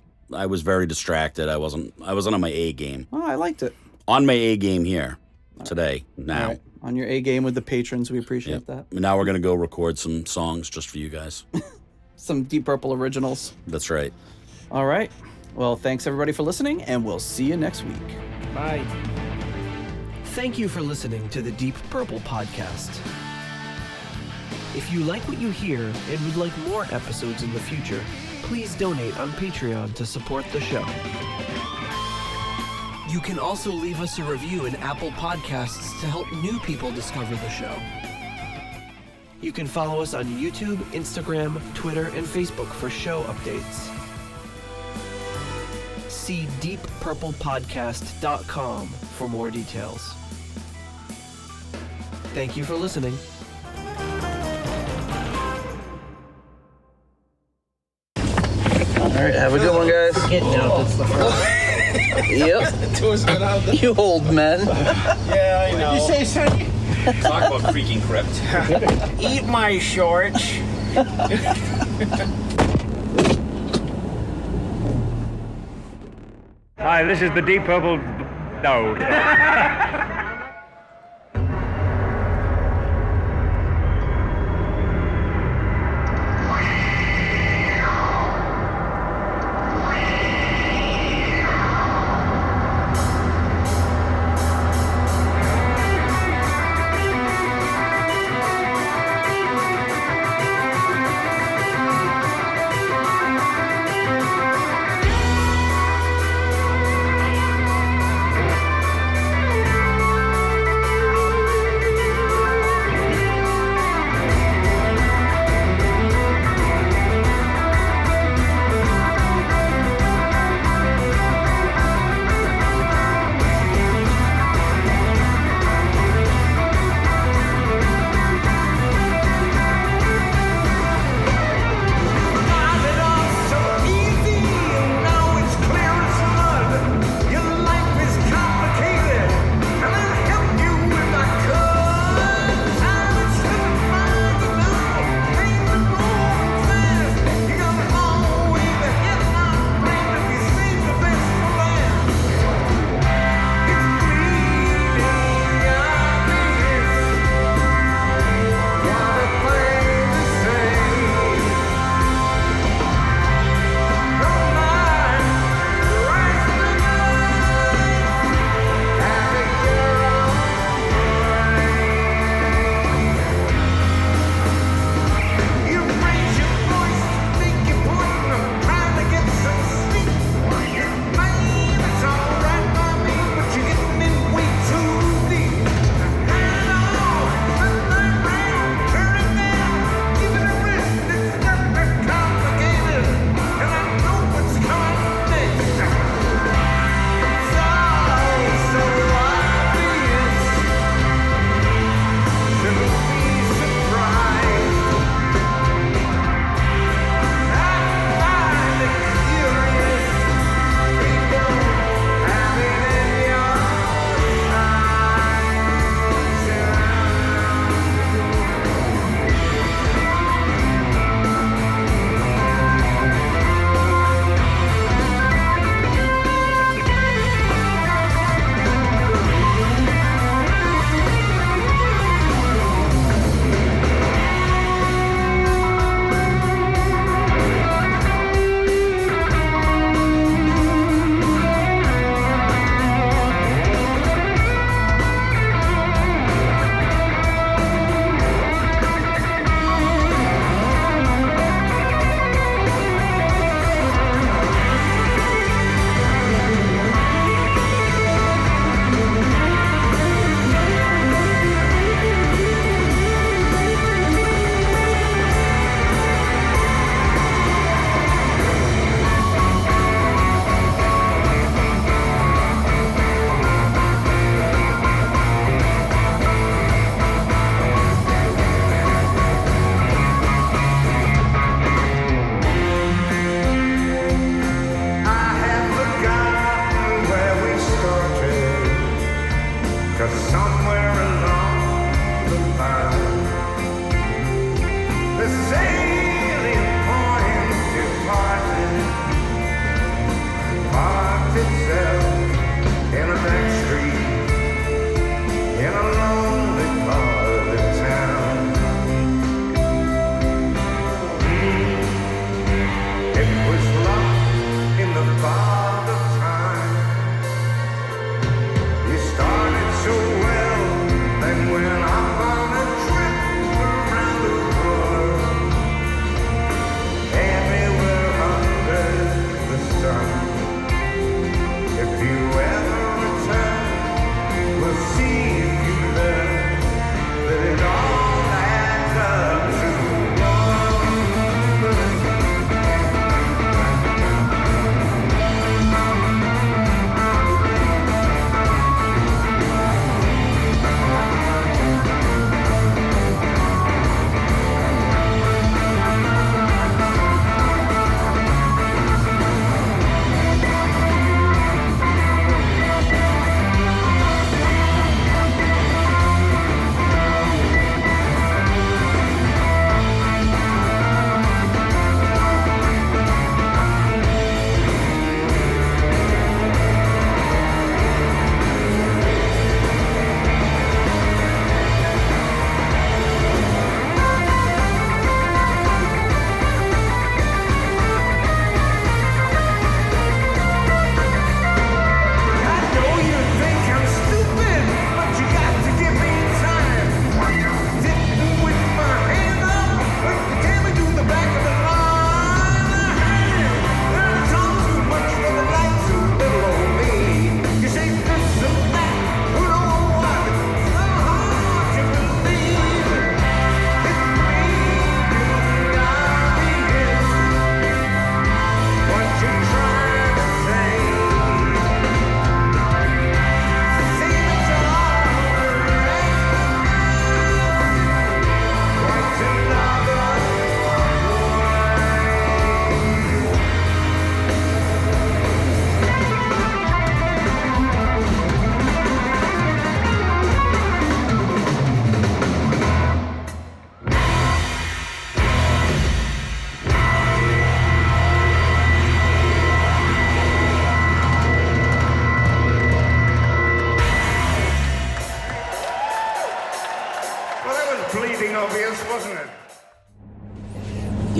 very distracted. I wasn't on my A game. Oh, I liked it. On my A game here today. Now. All right. On your A game with the patrons, we appreciate that. Now we're gonna go record some songs just for you guys. Some Deep Purple originals. That's right. All right. Well, thanks everybody for listening, and we'll see you next week. Bye. Thank you for listening to the Deep Purple Podcast. If you like what you hear and would like more episodes in the future, please donate on Patreon to support the show. You can also leave us a review in Apple Podcasts to help new people discover the show. You can follow us on YouTube, Instagram, Twitter, and Facebook for show updates. See deeppurplepodcast.com for more details. Thank you for listening. All right. Have a good one, guys. Yep. You old men. Yeah, I know. You say, Sonny? Talk about creaking crypt. Eat my shorts. Hi, this is the Deep Purple. No.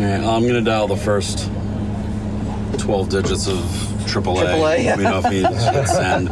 right, I'm going to dial the first 12 digits of AAA. AAA? Let me know if you hit send.